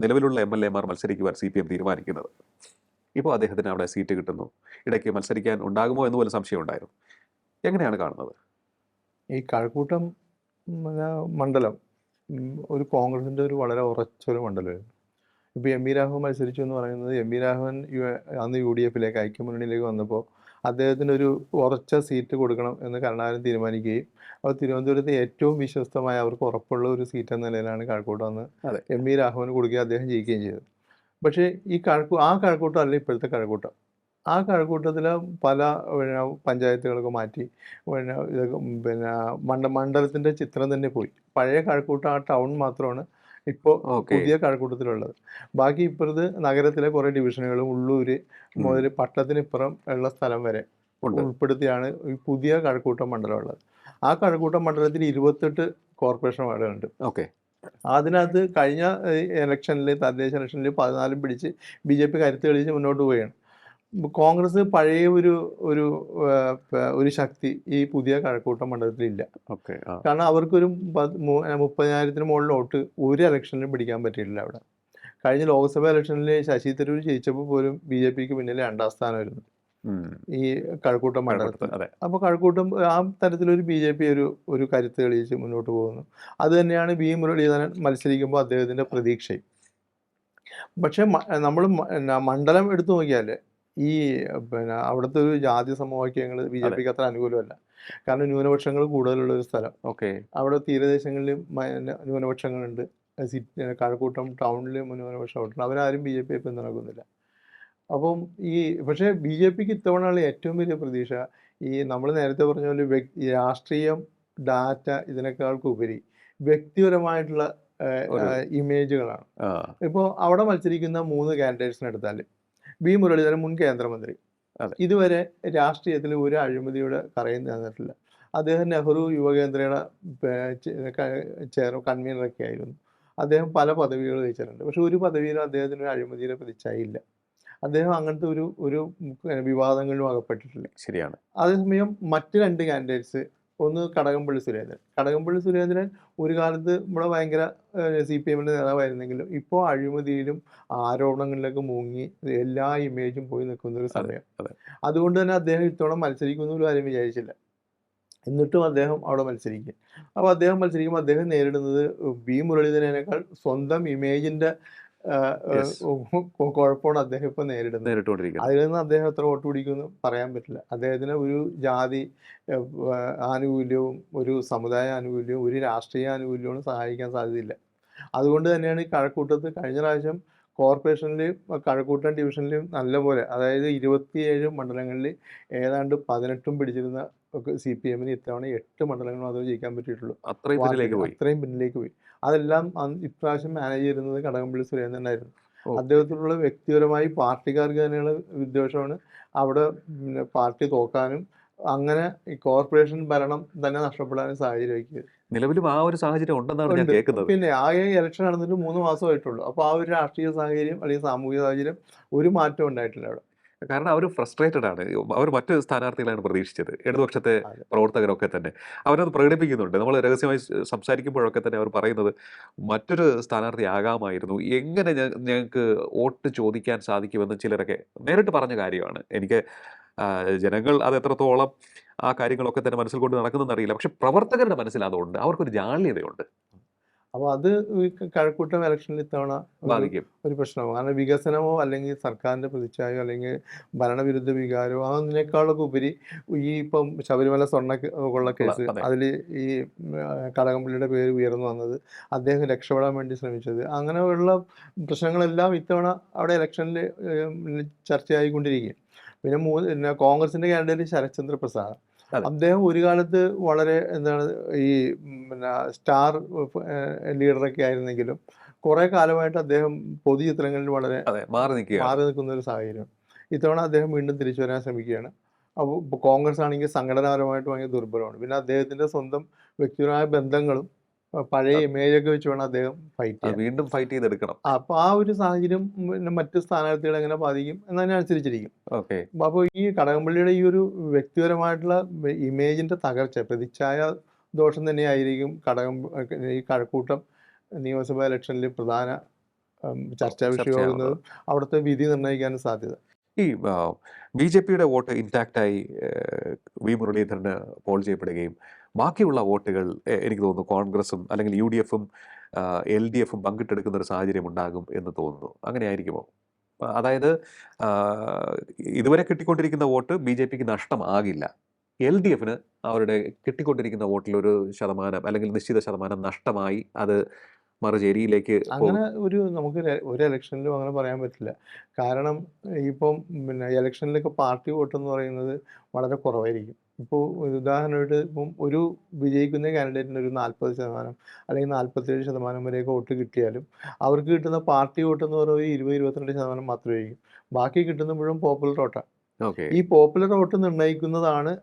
നിലവിലുള്ള MLA-മാർ മത്സരിക്കുവാൻ CPM തീരുമാനിക്കുന്നത്. ഇപ്പോൾ അദ്ദേഹത്തിന് അവിടെ സീറ്റ് കിട്ടുന്നു. ഇടയ്ക്ക് മത്സരിക്കാൻ ഉണ്ടാകുമോ എന്ന് പോലും സംശയം ഉണ്ടായിരുന്നു. എങ്ങനെയാണ് കാണുന്നത് ഈ കഴക്കൂട്ടം മണ്ഡലം? ഒരു കോൺഗ്രസിൻ്റെ ഒരു വളരെ ഉറച്ചൊരു മണ്ഡലമായിരുന്നു. ഇപ്പോൾ എം വി രാഘവൻ മത്സരിച്ചു എന്ന് പറയുന്നത്, എം വി രാഘവൻ അന്ന് UDF ഐക്യമുന്നണിയിലേക്ക് വന്നപ്പോൾ അദ്ദേഹത്തിനൊരു ഉറച്ച സീറ്റ് കൊടുക്കണം എന്ന് കരുണാകരൻ തീരുമാനിക്കുകയും അപ്പോൾ തിരുവനന്തപുരത്ത് ഏറ്റവും വിശ്വസ്തമായ അവർക്ക് ഉറപ്പുള്ള ഒരു സീറ്റ് എന്ന നിലയിലാണ് കഴക്കൂട്ടം അന്ന് എം വി രാഘവന് കൊടുക്കുകയും അദ്ദേഹം ജയിക്കുകയും ചെയ്തത്. പക്ഷേ ഈ കഴക്കൂട്ടം അല്ല ഇപ്പോഴത്തെ കഴക്കൂട്ടം. ആ കഴക്കൂട്ടത്തിൽ പല പഞ്ചായത്തുകളൊക്കെ മാറ്റി ഇതൊക്കെ മണ്ഡലത്തിൻ്റെ ചിത്രം തന്നെ പോയി. പഴയ കഴക്കൂട്ടം ആ ടൗൺ മാത്രമാണ് ഇപ്പോൾ പുതിയ കഴക്കൂട്ടത്തിലുള്ളത്. ബാക്കി ഇപ്പുറത്ത് നഗരത്തിലെ കുറേ ഡിവിഷനുകളും ഉള്ളൂര് മുതൽ പട്ടണത്തിനിപ്പുറം ഉള്ള സ്ഥലം വരെ ഉൾപ്പെടുത്തിയാണ് ഈ പുതിയ കഴക്കൂട്ടം മണ്ഡലം ഉള്ളത്. ആ കഴക്കൂട്ടം മണ്ഡലത്തിൽ 28 കോർപ്പറേഷൻ വാർഡുകളുണ്ട്. അതിനകത്ത് കഴിഞ്ഞ തദ്ദേശ ഇലക്ഷനിൽ 14 പിടിച്ച് BJP കരുത്ത് തെളിയിച്ച് മുന്നോട്ട് പോവുകയാണ്. കോൺഗ്രസ് പഴയ ഒരു ശക്തി ഈ പുതിയ കഴക്കൂട്ടം മണ്ഡലത്തിലില്ല. കാരണം അവർക്കൊരു 30,000 മുകളിൽ വോട്ട് ഒരു ഇലക്ഷനിലും പിടിക്കാൻ പറ്റിയിട്ടില്ല അവിടെ. കഴിഞ്ഞ ലോക്സഭാ ഇലക്ഷനിൽ ശശി തരൂർ ജയിച്ചപ്പോൾ പോലും BJPക്ക് പിന്നിൽ 2ാം സ്ഥാനമായിരുന്നു ഈ കഴക്കൂട്ടം മണ്ഡലത്തിൽ. അപ്പോൾ കഴക്കൂട്ടം ആ തരത്തിലൊരു BJP ഒരു കരുത്ത് തെളിയിച്ച് മുന്നോട്ട് പോകുന്നു. അത് തന്നെയാണ് വി മുരളീധരൻ മത്സരിക്കുമ്പോൾ അദ്ദേഹത്തിൻ്റെ പ്രതീക്ഷയും. പക്ഷെ നമ്മൾ മണ്ഡലം എടുത്തു നോക്കിയാൽ ഈ അവിടുത്തെ ഒരു ജാതി സമവാക്യങ്ങൾ BJPക്ക് അത്ര അനുകൂലമല്ല. കാരണം ന്യൂനപക്ഷങ്ങൾ കൂടുതലുള്ള ഒരു സ്ഥലം. അവിടെ തീരദേശങ്ങളിൽ ന്യൂനപക്ഷങ്ങളുണ്ട്. കഴക്കൂട്ടം ടൗണിൽ ന്യൂനപക്ഷം വോട്ടുണ്ട്. അവരാരും BJPയെ പിന്തുണക്കുന്നില്ല. അപ്പം പക്ഷേ BJPക്ക് ഇത്തവണയുള്ള ഏറ്റവും വലിയ പ്രതീക്ഷ ഈ നമ്മൾ നേരത്തെ പറഞ്ഞ പോലെ രാഷ്ട്രീയം, ഡാറ്റ ഇതിനേക്കാൾക്കുപരി വ്യക്തിപരമായിട്ടുള്ള ഇമേജുകളാണ്. ഇപ്പോൾ അവിടെ മത്സരിക്കുന്ന 3 കാൻഡിഡേറ്റ്സിനെ എടുത്താൽ വി മുരളീധരൻ മുൻ കേന്ദ്രമന്ത്രി, ഇതുവരെ രാഷ്ട്രീയത്തിൽ ഒരു അഴിമതിയുടെ കറയും തന്നിട്ടില്ല. അദ്ദേഹം നെഹ്റു യുവകേന്ദ്രയുടെ കൺവീനറൊക്കെ ആയിരുന്നു. അദ്ദേഹം പല പദവികൾ വഹിച്ചിട്ടുണ്ട്. പക്ഷെ ഒരു പദവിയിലും അദ്ദേഹത്തിന് ഒരു അഴിമതിയുടെ പ്രതിച്ഛായയില്ല. അദ്ദേഹം അങ്ങനത്തെ ഒരു വിവാദങ്ങളിലും അകപ്പെട്ടിട്ടില്ല. ശരിയാണ്. അതേസമയം മറ്റ് 2 കാൻഡിഡേറ്റ്സ്, ഒന്ന് കടകംപള്ളി സുരേന്ദ്രൻ. കടകംപള്ളി സുരേന്ദ്രൻ ഒരു കാലത്ത് ഇവിടെ ഭയങ്കര CPMന്റെ നേതാവായിരുന്നെങ്കിലും ഇപ്പോൾ അഴിമതിയിലും ആരോപണങ്ങളിലൊക്കെ മുങ്ങി എല്ലാ ഇമേജും പോയി നിൽക്കുന്ന ഒരു സമയം. അതെ. അതുകൊണ്ട് തന്നെ അദ്ദേഹം ഇത്തവണ മത്സരിക്കുമെന്ന് ഒരു കാര്യം വിചാരിച്ചില്ല. എന്നിട്ടും അദ്ദേഹം അവിടെ മത്സരിക്കും. അപ്പോൾ അദ്ദേഹം മത്സരിക്കുമ്പോൾ അദ്ദേഹം നേരിടുന്നത് മുരളീധരനേക്കാൾ സ്വന്തം ഇമേജിന്റെ Yes. കുഴപ്പമാണ് അദ്ദേഹം ഇപ്പോൾ നേരിടുന്നത്. നേരിട്ടുകൊണ്ടിരിക്കുന്നത്. അതിൽ നിന്ന് അദ്ദേഹം എത്ര വോട്ട് പിടിക്കുമെന്ന് പറയാൻ പറ്റില്ല. അദ്ദേഹത്തിന് ഒരു ജാതി ആനുകൂല്യവും ഒരു സമുദായ ആനുകൂല്യവും ഒരു രാഷ്ട്രീയ ആനുകൂല്യവും സഹായിക്കാൻ സാധ്യതയില്ല. അതുകൊണ്ട് തന്നെയാണ് ഈ കഴക്കൂട്ടത്ത് കഴിഞ്ഞ പ്രാവശ്യം കോർപ്പറേഷനിലും കഴക്കൂട്ടം ഡിവിഷനിലും നല്ലപോലെ, അതായത് 27 മണ്ഡലങ്ങളിൽ ഏതാണ്ട് 18 പിടിച്ചിരുന്ന CPMന് ഇത്തവണ 8 മണ്ഡലങ്ങൾ മാത്രമേ ജയിക്കാൻ പറ്റിയിട്ടുള്ളൂ. അത്രയും പിന്നിലേക്ക് പോയി. അത്രയും പിന്നിലേക്ക് പോയി. അതെല്ലാം ഇപ്രാവശ്യം മാനേജ് ചെയ്യുന്നത് കടകംപള്ളി സുരേന്ദ്രനായിരുന്നു. ഓ. അദ്ദേഹത്തിനുള്ള വ്യക്തിപരമായി പാർട്ടിക്കാർക്ക് തന്നെയുള്ള വിദ്വേഷമാണ് അവിടെ പാർട്ടി തോക്കാനും അങ്ങനെ ഈ കോർപ്പറേഷൻ ഭരണം തന്നെ നഷ്ടപ്പെടാനും സാഹചര്യമാക്കിയത്. നിലവിലും ആ ഒരു സാഹചര്യം ഉണ്ടെന്നാണ് ഞാൻ ഉണ്ട്. കേൾക്കുന്നത്. പിന്നെ ആകെ ഇലക്ഷൻ നടന്നിട്ട് 3 മാസമായിട്ടുള്ളൂ. അപ്പോൾ ആ ഒരു രാഷ്ട്രീയ സാഹചര്യം അല്ലെങ്കിൽ സാമൂഹിക സാഹചര്യം ഒരു മാറ്റം ഉണ്ടായിട്ടില്ല അവിടെ. കാരണം അവർ ഫ്രസ്ട്രേറ്റഡ് ആണ്. അവർ മറ്റ് സ്ഥാനാർത്ഥികളാണ് പ്രതീക്ഷിച്ചത്. ഇടതുപക്ഷത്തെ അതെ. പ്രവർത്തകരൊക്കെ തന്നെ അവരത് പ്രകടിപ്പിക്കുന്നുണ്ട്. നമ്മൾ രഹസ്യമായി സംസാരിക്കുമ്പോഴൊക്കെ തന്നെ അവർ പറയുന്നത് മറ്റൊരു സ്ഥാനാർത്ഥി ആകാമായിരുന്നു, എങ്ങനെ ഞങ്ങൾക്ക് വോട്ട് ചോദിക്കാൻ സാധിക്കുമെന്ന് ചിലരൊക്കെ നേരിട്ട് പറഞ്ഞ കാര്യമാണ്. എനിക്ക് ജനങ്ങൾ അത് എത്രത്തോളം ആ കാര്യങ്ങളൊക്കെ തന്നെ മനസ്സിൽ കൊണ്ട് നടക്കുന്നതെന്ന് അറിയില്ല. പക്ഷെ പ്രവർത്തകരുടെ മനസ്സിൽ അതുണ്ട്. അവർക്കൊരു ജാള്യതയുണ്ട്. അപ്പോൾ അത് ഈ കഴക്കൂട്ടം ഇലക്ഷനിൽ ഇത്തവണ ബാധിക്കും. ഒരു പ്രശ്നമാണ്. കാരണം വികസനമോ അല്ലെങ്കിൽ സർക്കാരിൻ്റെ പ്രതിച്ഛായോ അല്ലെങ്കിൽ ഭരണവിരുദ്ധ വികാരമോ അതിനേക്കാളൊക്കെ ഉപരി ഈ ഇപ്പം ശബരിമല സ്വർണ്ണ കൊള്ള കേസ്, അതെ. അതിൽ ഈ കടകംപള്ളിയുടെ പേര് ഉയർന്നു വന്നത്, അദ്ദേഹം രക്ഷപ്പെടാൻ വേണ്ടി ശ്രമിച്ചത്, അങ്ങനെയുള്ള പ്രശ്നങ്ങളെല്ലാം ഇത്തവണ അവിടെ ഇലക്ഷനിൽ ചർച്ചയായിക്കൊണ്ടിരിക്കും. പിന്നെ കോൺഗ്രസിൻ്റെ കാൻഡിഡേറ്റ് ശരത്ചന്ദ്ര പ്രസാദ്. അതെ. അദ്ദേഹം ഒരു കാലത്ത് വളരെ എന്താണ് ഈ സ്റ്റാർ ലീഡറൊക്കെ ആയിരുന്നെങ്കിലും കുറേ കാലമായിട്ട് അദ്ദേഹം പൊതുചിത്രങ്ങളിൽ വളരെ അതെ, മാറി നിൽക്കുകയാണ്. മാറി നിൽക്കുന്ന ഒരു സാഹചര്യം. ഇത്തവണ അദ്ദേഹം വീണ്ടും തിരിച്ചു വരാൻ ശ്രമിക്കുകയാണ്. അപ്പോൾ ഇപ്പോൾ കോൺഗ്രസ് ആണെങ്കിൽ സംഘടനാപരമായിട്ട് ഭയങ്കര ദുർബലമാണ്. പിന്നെ അദ്ദേഹത്തിൻ്റെ സ്വന്തം വ്യക്തിപരമായ ബന്ധങ്ങളും പഴയ ഇമേജൊക്കെ വെച്ച് വേണം അദ്ദേഹം ഫൈറ്റ് അത് ചെയ്യാൻ. വീണ്ടും ഫൈറ്റ് ചെയ്തെടുക്കണം. അപ്പോൾ ആ ഒരു സാഹചര്യം പിന്നെ മറ്റ് സ്ഥാനാർത്ഥികളെ എങ്ങനെ ബാധിക്കും എന്നതിനനുസരിച്ചിരിക്കും. ഓക്കെ. അപ്പോൾ ഈ കടകംപള്ളിയുടെ ഈ ഒരു വ്യക്തിപരമായിട്ടുള്ള ഇമേജിൻ്റെ തകർച്ച, പ്രതിച്ഛായ ദോഷം തന്നെയായിരിക്കും ഈ കഴക്കൂട്ടം നിയമസഭാ ഇലക്ഷനിൽ പ്രധാന ചർച്ചാ വിഷയമാകുന്നതും അവിടുത്തെ വിധി നിർണ്ണയിക്കാനും സാധ്യത. ഈ BJPയുടെ വോട്ട് ഇൻടാക്റ്റായി മുരളീധരന് പോൾ ചെയ്യപ്പെടുകയും ബാക്കിയുള്ള വോട്ടുകൾ എനിക്ക് തോന്നുന്നു കോൺഗ്രസും അല്ലെങ്കിൽ UDFും LDFും പങ്കിട്ടെടുക്കുന്ന ഒരു സാഹചര്യം ഉണ്ടാകും എന്ന് തോന്നുന്നു. അങ്ങനെ ആയിരിക്കുമോ? അതായത് ഇതുവരെ കിട്ടിക്കൊണ്ടിരിക്കുന്ന വോട്ട് BJPക്ക് നഷ്ടമാകില്ല. LDFന് അവരുടെ കിട്ടിക്കൊണ്ടിരിക്കുന്ന വോട്ടിൽ ഒരു ശതമാനം അല്ലെങ്കിൽ നിശ്ചിത ശതമാനം നഷ്ടമായി അത് മറുചേരിയിലേക്ക് അങ്ങനെ നമുക്ക് ഒരു ഇലക്ഷനിലും അങ്ങനെ പറയാൻ പറ്റില്ല. കാരണം ഇപ്പം പിന്നെ ഇലക്ഷനിലൊക്കെ പാർട്ടി വോട്ട് എന്ന് പറയുന്നത് വളരെ കുറവായിരിക്കും. ഇപ്പോൾ ഉദാഹരണമായിട്ട് ഇപ്പം ഒരു വിജയിക്കുന്ന കാൻഡിഡേറ്റിന് ഒരു 40% അല്ലെങ്കിൽ 47% വരെയൊക്കെ വോട്ട് കിട്ടിയാലും അവർക്ക് കിട്ടുന്ന പാർട്ടി വോട്ട് എന്ന് പറയുന്നത് 20-22% മാത്രമായിരിക്കും. ബാക്കി കിട്ടുന്ന മുഴുവൻ പോപ്പുലർ വോട്ടാണ്. ഓക്കെ. ഈ പോപ്പുലർ വോട്ട് നിർണ്ണയിക്കുന്നതാണ്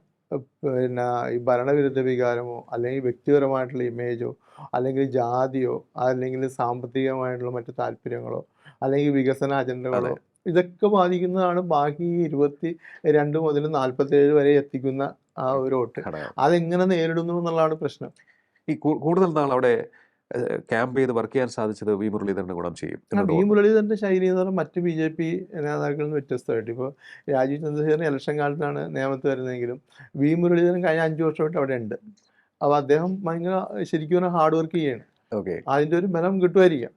പിന്നെ ഈ ഭരണവിരുദ്ധ വികാരമോ അല്ലെങ്കിൽ വ്യക്തിപരമായിട്ടുള്ള ഇമേജോ അല്ലെങ്കിൽ ജാതിയോ അല്ലെങ്കിൽ സാമ്പത്തികമായിട്ടുള്ള മറ്റു താല്പര്യങ്ങളോ അല്ലെങ്കിൽ വികസന അജണ്ടകളോ ഇതൊക്കെ ബാധിക്കുന്നതാണ് ബാക്കി 22 മുതൽ 47 വരെ എത്തിക്കുന്ന ആ ഒരു വോട്ട്. അതെങ്ങനെ നേരിടുന്നു എന്നുള്ളതാണ് പ്രശ്നം. ഈ കൂടുതൽ നാൾ അവിടെ ക്യാമ്പ് ചെയ്ത് വർക്ക് ചെയ്യാൻ സാധിച്ചത് മുരളീധരന് ഗുണം ചെയ്യും. മുരളീധരൻ്റെ ശൈലി എന്ന് പറഞ്ഞാൽ മറ്റ് BJP നേതാക്കളിൽ നിന്ന് വ്യത്യസ്തമായിട്ട് ഇപ്പോൾ രാജീവ് ചന്ദ്രശേഖരൻ ഇലക്ഷൻ കാലത്താണ് നിയമത്ത് വരുന്നതെങ്കിലും മുരളീധരൻ കഴിഞ്ഞ 5 വർഷമായിട്ട് അവിടെ ഉണ്ട്. അപ്പോൾ അദ്ദേഹം ഭയങ്കര ശരിക്കും പറഞ്ഞാൽ ഹാർഡ് വർക്ക് ചെയ്യാണ്. ഓക്കെ. അതിൻ്റെ ഒരു ബലം കിട്ടുമായിരിക്കാം.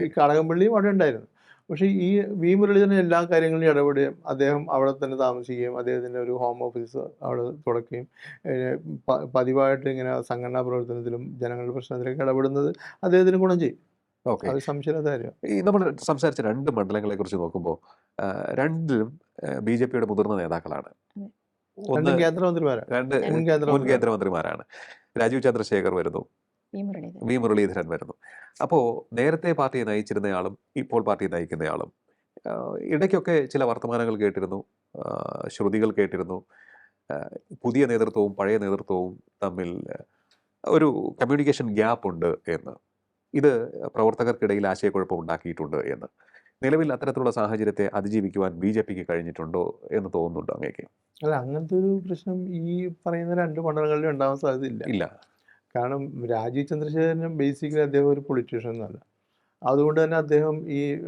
ഈ കടകംപള്ളിയും അവിടെ ഉണ്ടായിരുന്നു. പക്ഷേ ഈ മുരളീധരൻ എല്ലാ കാര്യങ്ങളിലും ഇടപെടുകയും അദ്ദേഹം അവിടെ തന്നെ താമസിക്കുകയും അദ്ദേഹത്തിൻ്റെ ഒരു ഹോം ഓഫീസ് അവിടെ തുടക്കുകയും പതിവായിട്ട് ഇങ്ങനെ സംഘടനാ പ്രവർത്തനത്തിലും ജനങ്ങളുടെ പ്രശ്നത്തിലൊക്കെ ഇടപെടുന്നത് അദ്ദേഹത്തിന് ഗുണം ചെയ്യും. ഓക്കെ. അത് സംശയമില്ലാത്ത കാര്യം. ഈ നമ്മൾ സംസാരിച്ച 2 മണ്ഡലങ്ങളെ കുറിച്ച് നോക്കുമ്പോൾ രണ്ടിലും BJPയുടെ മുതിർന്ന നേതാക്കളാണ്. ഒന്ന് കേന്ദ്രമന്ത്രിമാരാണ്. 2 മുൻ കേന്ദ്രമന്ത്രിമാരാണ്. രാജീവ് ചന്ദ്രശേഖർ വരുന്നു, മുരളീധരൻ വരുന്നു. അപ്പോൾ നേരത്തെ പാർട്ടിയെ നയിച്ചിരുന്നയാളും ഇപ്പോൾ പാർട്ടിയെ നയിക്കുന്നയാളും ഇടയ്ക്കൊക്കെ ചില വർത്തമാനങ്ങൾ കേട്ടിരുന്നു, ശ്രുതികൾ കേട്ടിരുന്നു. പുതിയ നേതൃത്വവും പഴയ നേതൃത്വവും തമ്മിൽ ഒരു കമ്മ്യൂണിക്കേഷൻ ഗ്യാപ്പ് ഉണ്ട് എന്ന്, ഇത് പ്രവർത്തകർക്കിടയിൽ ആശയക്കുഴപ്പം ഉണ്ടാക്കിയിട്ടുണ്ട് എന്ന്, നിലവിൽ അത്തരത്തിലുള്ള സാഹചര്യത്തെ അതിജീവിക്കുവാൻ BJPക്ക് കഴിഞ്ഞിട്ടുണ്ടോ എന്ന് തോന്നുന്നുണ്ടോ അങ്ങേക്ക്? അല്ല, അങ്ങനത്തെ ഒരു പ്രശ്നം ഈ പറയുന്ന രണ്ട് മണ്ഡലങ്ങളിലും ഉണ്ടാവാൻ സാധ്യതയില്ല. ഇല്ല. കാരണം രാജീവ് ചന്ദ്രശേഖരനും ബേസിക്കലി അദ്ദേഹം ഒരു പൊളിറ്റീഷ്യൻ എന്നല്ല. അതുകൊണ്ട് തന്നെ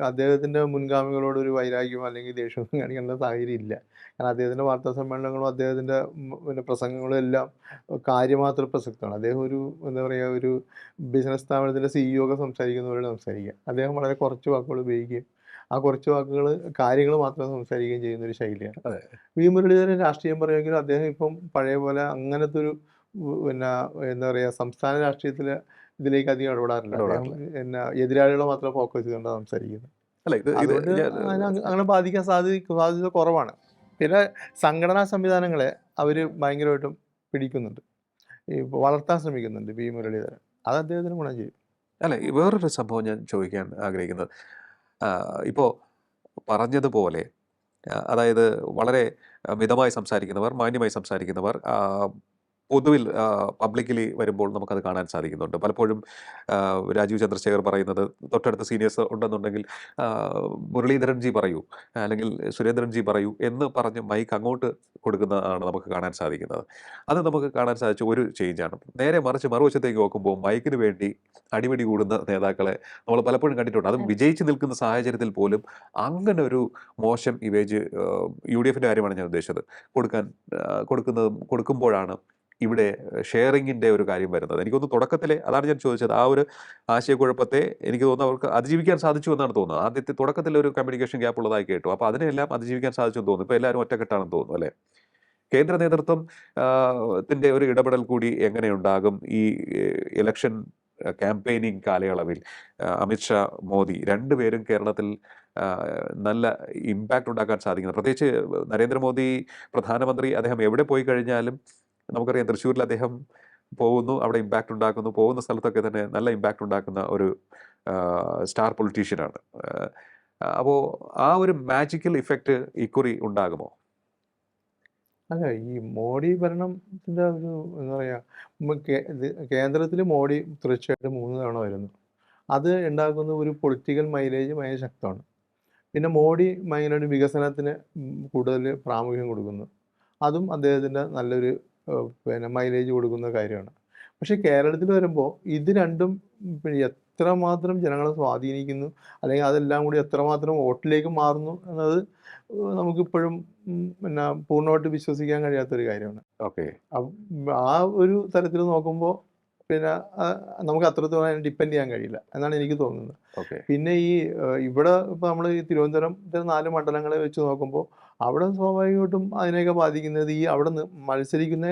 അദ്ദേഹത്തിൻ്റെ മുൻഗാമികളോട് ഒരു വൈരാഗ്യം അല്ലെങ്കിൽ ദേഷ്യമൊന്നും കാണിക്കേണ്ട സാഹചര്യം ഇല്ല. കാരണം അദ്ദേഹത്തിൻ്റെ വാർത്താ സമ്മേളനങ്ങളും അദ്ദേഹത്തിൻ്റെ പിന്നെ പ്രസംഗങ്ങളും എല്ലാം കാര്യമാത്ര പ്രസക്തമാണ്. അദ്ദേഹം ഒരു എന്താ പറയുക, ഒരു ബിസിനസ് സ്ഥാപനത്തിൻ്റെ CEO ഒക്കെ സംസാരിക്കുന്ന പോലെയാണ് സംസാരിക്കുക. അദ്ദേഹം വളരെ കുറച്ച് വാക്കുകൾ ഉപയോഗിക്കുകയും ആ കുറച്ച് വാക്കുകൾ കാര്യങ്ങൾ മാത്രം സംസാരിക്കുകയും ചെയ്യുന്ന ഒരു ശൈലിയാണ്. അതെ. വി മുരളീധരൻ രാഷ്ട്രീയം പറയുമെങ്കിലും അദ്ദേഹം ഇപ്പം പഴയ പോലെ അങ്ങനത്തെ ഒരു പിന്നെ എന്താ പറയുക, സംസ്ഥാന രാഷ്ട്രീയത്തിലെ ഇതിലേക്ക് അധികം ഇടപെടാറില്ല. അദ്ദേഹം പിന്നെ എതിരാളികളെ മാത്രം ഫോക്കസ് ചെയ്തുകൊണ്ടാണ് സംസാരിക്കുന്നത്. അല്ല, അതുകൊണ്ട് അങ്ങനെ ബാധിക്കാൻ സാധ്യത കുറവാണ്. പിന്നെ സംഘടനാ സംവിധാനങ്ങളെ അവർ ഭയങ്കരമായിട്ടും പിടിക്കുന്നുണ്ട്, ഈ വളർത്താൻ ശ്രമിക്കുന്നുണ്ട് വി മുരളീധരൻ. അത് അദ്ദേഹത്തിന് ഗുണം ചെയ്യും. അല്ല, വേറൊരു സംഭവം ഞാൻ ചോദിക്കാൻ ആഗ്രഹിക്കുന്നത്, ഇപ്പോൾ പറഞ്ഞതുപോലെ അതായത് വളരെ മിതമായി സംസാരിക്കുന്നവർ, മാന്യമായി സംസാരിക്കുന്നവർ പൊതുവിൽ പബ്ലിക്കലി വരുമ്പോൾ നമുക്കത് കാണാൻ സാധിക്കുന്നുണ്ട്. പലപ്പോഴും രാജീവ് ചന്ദ്രശേഖർ പറയുന്നത് തൊട്ടടുത്ത സീനിയേഴ്സ് ഉണ്ടെന്നുണ്ടെങ്കിൽ മുരളീധരൻജി പറയൂ അല്ലെങ്കിൽ സുരേന്ദ്രൻജി പറയൂ എന്ന് പറഞ്ഞ് മൈക്ക് അങ്ങോട്ട് കൊടുക്കുന്നതാണ് നമുക്ക് കാണാൻ സാധിക്കുന്നത്. അത് നമുക്ക് കാണാൻ സാധിച്ച ഒരു ചേഞ്ചാണ്. നേരെ മറിച്ച് മറുവശത്തേക്ക് നോക്കുമ്പോൾ മൈക്കിന് വേണ്ടി അടിപിടി കൂടുന്ന നേതാക്കളെ നമ്മൾ പലപ്പോഴും കണ്ടിട്ടുണ്ട്. അതും വിജയിച്ച് നിൽക്കുന്ന സാഹചര്യത്തിൽ പോലും അങ്ങനെ ഒരു മോശം ഇമേജ് UDFിൻ്റെ കാര്യമാണ് ഞാൻ ഉദ്ദേശിച്ചത് കൊടുക്കുമ്പോഴാണ് ഇവിടെ ഷെയറിങ്ങിൻ്റെ ഒരു കാര്യം വരുന്നത്. എനിക്കൊന്ന് തുടക്കത്തിലെ അതാണ് ഞാൻ ചോദിച്ചത്, ആ ഒരു ആശയക്കുഴപ്പത്തെ എനിക്ക് തോന്നുന്നു അവർക്ക് അതിജീവിക്കാൻ സാധിച്ചു എന്നാണ് തോന്നുന്നത്. ആദ്യത്തെ തുടക്കത്തിൽ ഒരു കമ്മ്യൂണിക്കേഷൻ ഗ്യാപ്പ് ഉള്ളതായി കേട്ടു. അപ്പോൾ അതിനെല്ലാം അതിജീവിക്കാൻ സാധിച്ചു എന്ന് തോന്നുന്നു. ഇപ്പോൾ എല്ലാവരും ഒറ്റക്കെട്ടാണെന്ന് തോന്നുന്നു അല്ലേ? കേന്ദ്ര നേതൃത്വം ത്തിൻ്റെ ഒരു ഇടപെടൽ കൂടി എങ്ങനെയുണ്ടാകും ഈ ഇലക്ഷൻ ക്യാമ്പയിനിങ് കാലയളവിൽ? അമിത്ഷാ, മോദി രണ്ടുപേരും കേരളത്തിൽ നല്ല ഇമ്പാക്റ്റ് ഉണ്ടാക്കാൻ സാധിക്കുന്നത്, പ്രത്യേകിച്ച് നരേന്ദ്രമോദി പ്രധാനമന്ത്രി, അദ്ദേഹം എവിടെ പോയി കഴിഞ്ഞാലും നമുക്കറിയാം തൃശ്ശൂരിൽ അദ്ദേഹം പോകുന്നു, അവിടെ ഇമ്പാക്റ്റ് ഉണ്ടാക്കുന്നു, പോകുന്ന സ്ഥലത്തൊക്കെ തന്നെ നല്ല ഇമ്പാക്റ്റ് ഉണ്ടാക്കുന്ന ഒരു സ്റ്റാർ പൊളിറ്റീഷ്യനാണ്. അപ്പോൾ ആ ഒരു മാജിക്കൽ ഇഫക്റ്റ് ഇക്കുറി ഉണ്ടാകുമോ? അല്ല, ഈ മോഡി ഭരണത്തിൻ്റെ ഒരു എന്താ പറയുക, കേന്ദ്രത്തിൽ മോഡി തീർച്ചയായിട്ടും 3 തവണ വരുന്നു. അത് ഉണ്ടാക്കുന്ന ഒരു പൊളിറ്റിക്കൽ മൈലേജ് ഭയങ്കര ശക്തമാണ്. പിന്നെ മോഡി ഭയങ്കരമായിട്ട് വികസനത്തിന് കൂടുതൽ പ്രാമുഖ്യം കൊടുക്കുന്നു. അതും അദ്ദേഹത്തിൻ്റെ നല്ലൊരു പിന്നെ മൈലേജ് കൊടുക്കുന്ന കാര്യമാണ്. പക്ഷേ കേരളത്തിൽ വരുമ്പോൾ ഇത് രണ്ടും പിന്നെ എത്രമാത്രം ജനങ്ങളെ സ്വാധീനിക്കുന്നു, അല്ലെങ്കിൽ അതെല്ലാം കൂടി എത്രമാത്രം വോട്ടിലേക്ക് മാറുന്നു എന്നത് നമുക്കിപ്പോഴും പിന്നെ പൂർണ്ണമായിട്ട് വിശ്വസിക്കാൻ കഴിയാത്തൊരു കാര്യമാണ്. ഓക്കെ. ആ ഒരു തരത്തിൽ നോക്കുമ്പോൾ പിന്നെ നമുക്ക് അത്രത്തോളം ഡിപ്പെൻഡ് ചെയ്യാൻ കഴിയില്ല എന്നാണ് എനിക്ക് തോന്നുന്നത്. ഓക്കെ. പിന്നെ ഇവിടെ ഇപ്പോൾ നമ്മൾ ഈ തിരുവനന്തപുരത്തെ 4 മണ്ഡലങ്ങളെ വെച്ച് നോക്കുമ്പോൾ അവിടെ സ്വാഭാവികമായിട്ടും അതിനെയൊക്കെ ബാധിക്കുന്നത് അവിടെ മത്സരിക്കുന്ന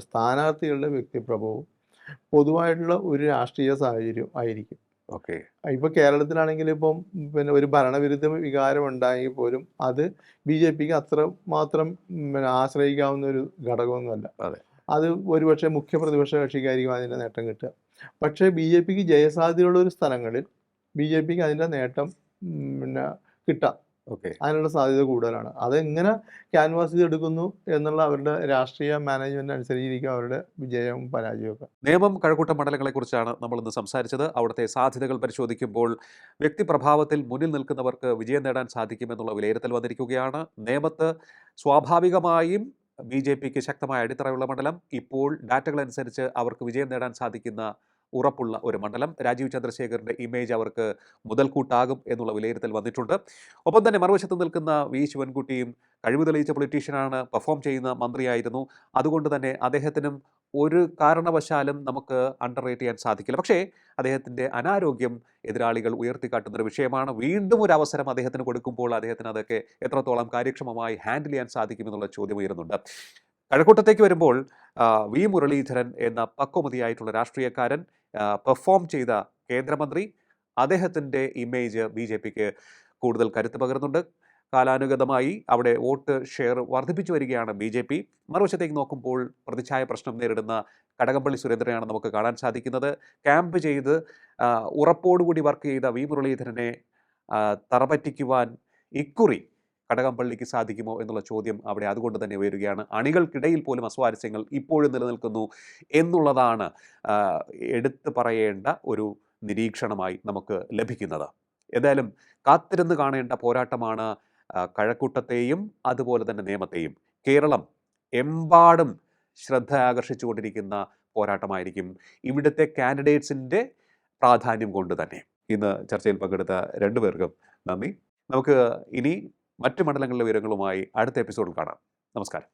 സ്ഥാനാർത്ഥികളുടെ വ്യക്തിപ്രഭവും പൊതുവായിട്ടുള്ള ഒരു രാഷ്ട്രീയ സാഹചര്യം ആയിരിക്കും. ഓക്കെ. ഇപ്പോൾ കേരളത്തിലാണെങ്കിൽ ഇപ്പം പിന്നെ ഒരു ഭരണവിരുദ്ധ വികാരം ഉണ്ടായെങ്കിൽ പോലും അത് BJPക്ക് അത്രമാത്രം പിന്നെ ആശ്രയിക്കാവുന്ന ഒരു ഘടകമൊന്നുമല്ല. അതെ. അത് ഒരുപക്ഷെ മുഖ്യ പ്രതിപക്ഷ കക്ഷിക്കായിരിക്കും അതിൻ്റെ നേട്ടം കിട്ടുക. പക്ഷേ BJPക്ക് ജയസാധ്യതയുള്ള ഒരു സ്ഥലങ്ങളിൽ BJPക്ക് അതിൻ്റെ നേട്ടം പിന്നെ കിട്ടാം. ഓക്കെ. അതിനുള്ള സാധ്യത കൂടുതലാണ്. അതെങ്ങനെ ക്യാൻവാസ് ചെയ്തെടുക്കുന്നു എന്നുള്ള അവരുടെ രാഷ്ട്രീയ മാനേജ്മെന്റ് അനുസരിച്ചിരിക്കും അവരുടെ വിജയവും പരാജയമൊക്കെ. നേമം കഴക്കൂട്ടം മണ്ഡലങ്ങളെക്കുറിച്ചാണ് നമ്മളിന്ന് സംസാരിച്ചത്. അവിടുത്തെ സാധ്യതകൾ പരിശോധിക്കുമ്പോൾ വ്യക്തിപ്രഭാവത്തിൽ മുന്നിൽ നിൽക്കുന്നവർക്ക് വിജയം നേടാൻ സാധിക്കുമെന്നുള്ള വിലയിരുത്തൽ വന്നിരിക്കുകയാണ്. നേമത്ത് സ്വാഭാവികമായും BJPക്ക് ശക്തമായ അടിത്തറയുള്ള മണ്ഡലം. ഇപ്പോൾ ഡാറ്റകളനുസരിച്ച് അവർക്ക് വിജയം നേടാൻ സാധിക്കുന്ന ഉറപ്പുള്ള ഒരു മണ്ഡലം. രാജീവ് ചന്ദ്രശേഖറിൻ്റെ ഇമേജ് അവർക്ക് മുതൽക്കൂട്ടാകും എന്നുള്ള വിലയിരുത്തൽ വന്നിട്ടുണ്ട്. ഒപ്പം തന്നെ മറുവശത്ത് നിൽക്കുന്ന വി ശിവൻകുട്ടിയും കഴിവ് തെളിയിച്ച പൊളിറ്റീഷ്യനാണ്, പെർഫോം ചെയ്യുന്ന മന്ത്രിയായിരുന്നു. അതുകൊണ്ട് തന്നെ അദ്ദേഹത്തിനും ഒരു കാരണവശാലും നമുക്ക് അണ്ടർ റേറ്റ് ചെയ്യാൻ സാധിക്കില്ല. പക്ഷേ അദ്ദേഹത്തിൻ്റെ അനാരോഗ്യം എതിരാളികൾ ഉയർത്തിക്കാട്ടുന്നൊരു വിഷയമാണ്. വീണ്ടും ഒരു അവസരം അദ്ദേഹത്തിന് കൊടുക്കുമ്പോൾ അദ്ദേഹത്തിന് അതൊക്കെ എത്രത്തോളം കാര്യക്ഷമമായി ഹാൻഡിൽ ചെയ്യാൻ സാധിക്കുമെന്നുള്ള ചോദ്യം ഉയരുന്നുണ്ട്. കഴക്കൂട്ടത്തേക്ക് വരുമ്പോൾ വി മുരളീധരൻ എന്ന പക്വമതിയായിട്ടുള്ള രാഷ്ട്രീയക്കാരൻ, പെർഫോം ചെയ്ത കേന്ദ്രമന്ത്രി, അദ്ദേഹത്തിൻ്റെ ഇമേജ് BJPക്ക് കൂടുതൽ കരുത്ത് പകരുന്നുണ്ട്. കാലാനുഗതമായി അവിടെ വോട്ട് ഷെയർ വർദ്ധിപ്പിച്ചു വരികയാണ് BJP. മറുവശത്തേക്ക് നോക്കുമ്പോൾ പ്രതിച്ഛായ പ്രശ്നം നേരിടുന്ന കടകംപള്ളി സുരേന്ദ്രനെയാണ് നമുക്ക് കാണാൻ സാധിക്കുന്നത്. ക്യാമ്പ് ചെയ്ത് ഉറപ്പോടുകൂടി വർക്ക് ചെയ്ത വി മുരളീധരനെ തറപറ്റിക്കുവാൻ ഇക്കുറി കടകംപള്ളിക്ക് സാധിക്കുമോ എന്നുള്ള ചോദ്യം അവിടെ അതുകൊണ്ട് തന്നെ ഉയരുകയാണ്. അണികൾക്കിടയിൽ പോലും അസ്വാരസ്യങ്ങൾ ഇപ്പോഴും നിലനിൽക്കുന്നു എന്നുള്ളതാണ് എടുത്തു പറയേണ്ട ഒരു നിരീക്ഷണമായി നമുക്ക് ലഭിക്കുന്നത്. ഏതായാലും കാത്തിരുന്ന് കാണേണ്ട പോരാട്ടമാണ് കഴക്കൂട്ടത്തെയും അതുപോലെ തന്നെ നേമത്തെയും. കേരളം എമ്പാടും ശ്രദ്ധ ആകർഷിച്ചുകൊണ്ടിരിക്കുന്ന പോരാട്ടമായിരിക്കും. ഇവിടുത്തെ കാൻഡിഡേറ്റ്സിൻ്റെ പ്രാധാന്യം കൊണ്ട് തന്നെ. ഇന്ന് ചർച്ചയിൽ പങ്കെടുത്ത രണ്ടുപേർക്കും നന്ദി. നമുക്ക് ഇനി മറ്റു മണ്ഡലങ്ങളിലെ വിവരങ്ങളുമായി അടുത്ത എപ്പിസോഡിൽ കാണാം. നമസ്കാരം.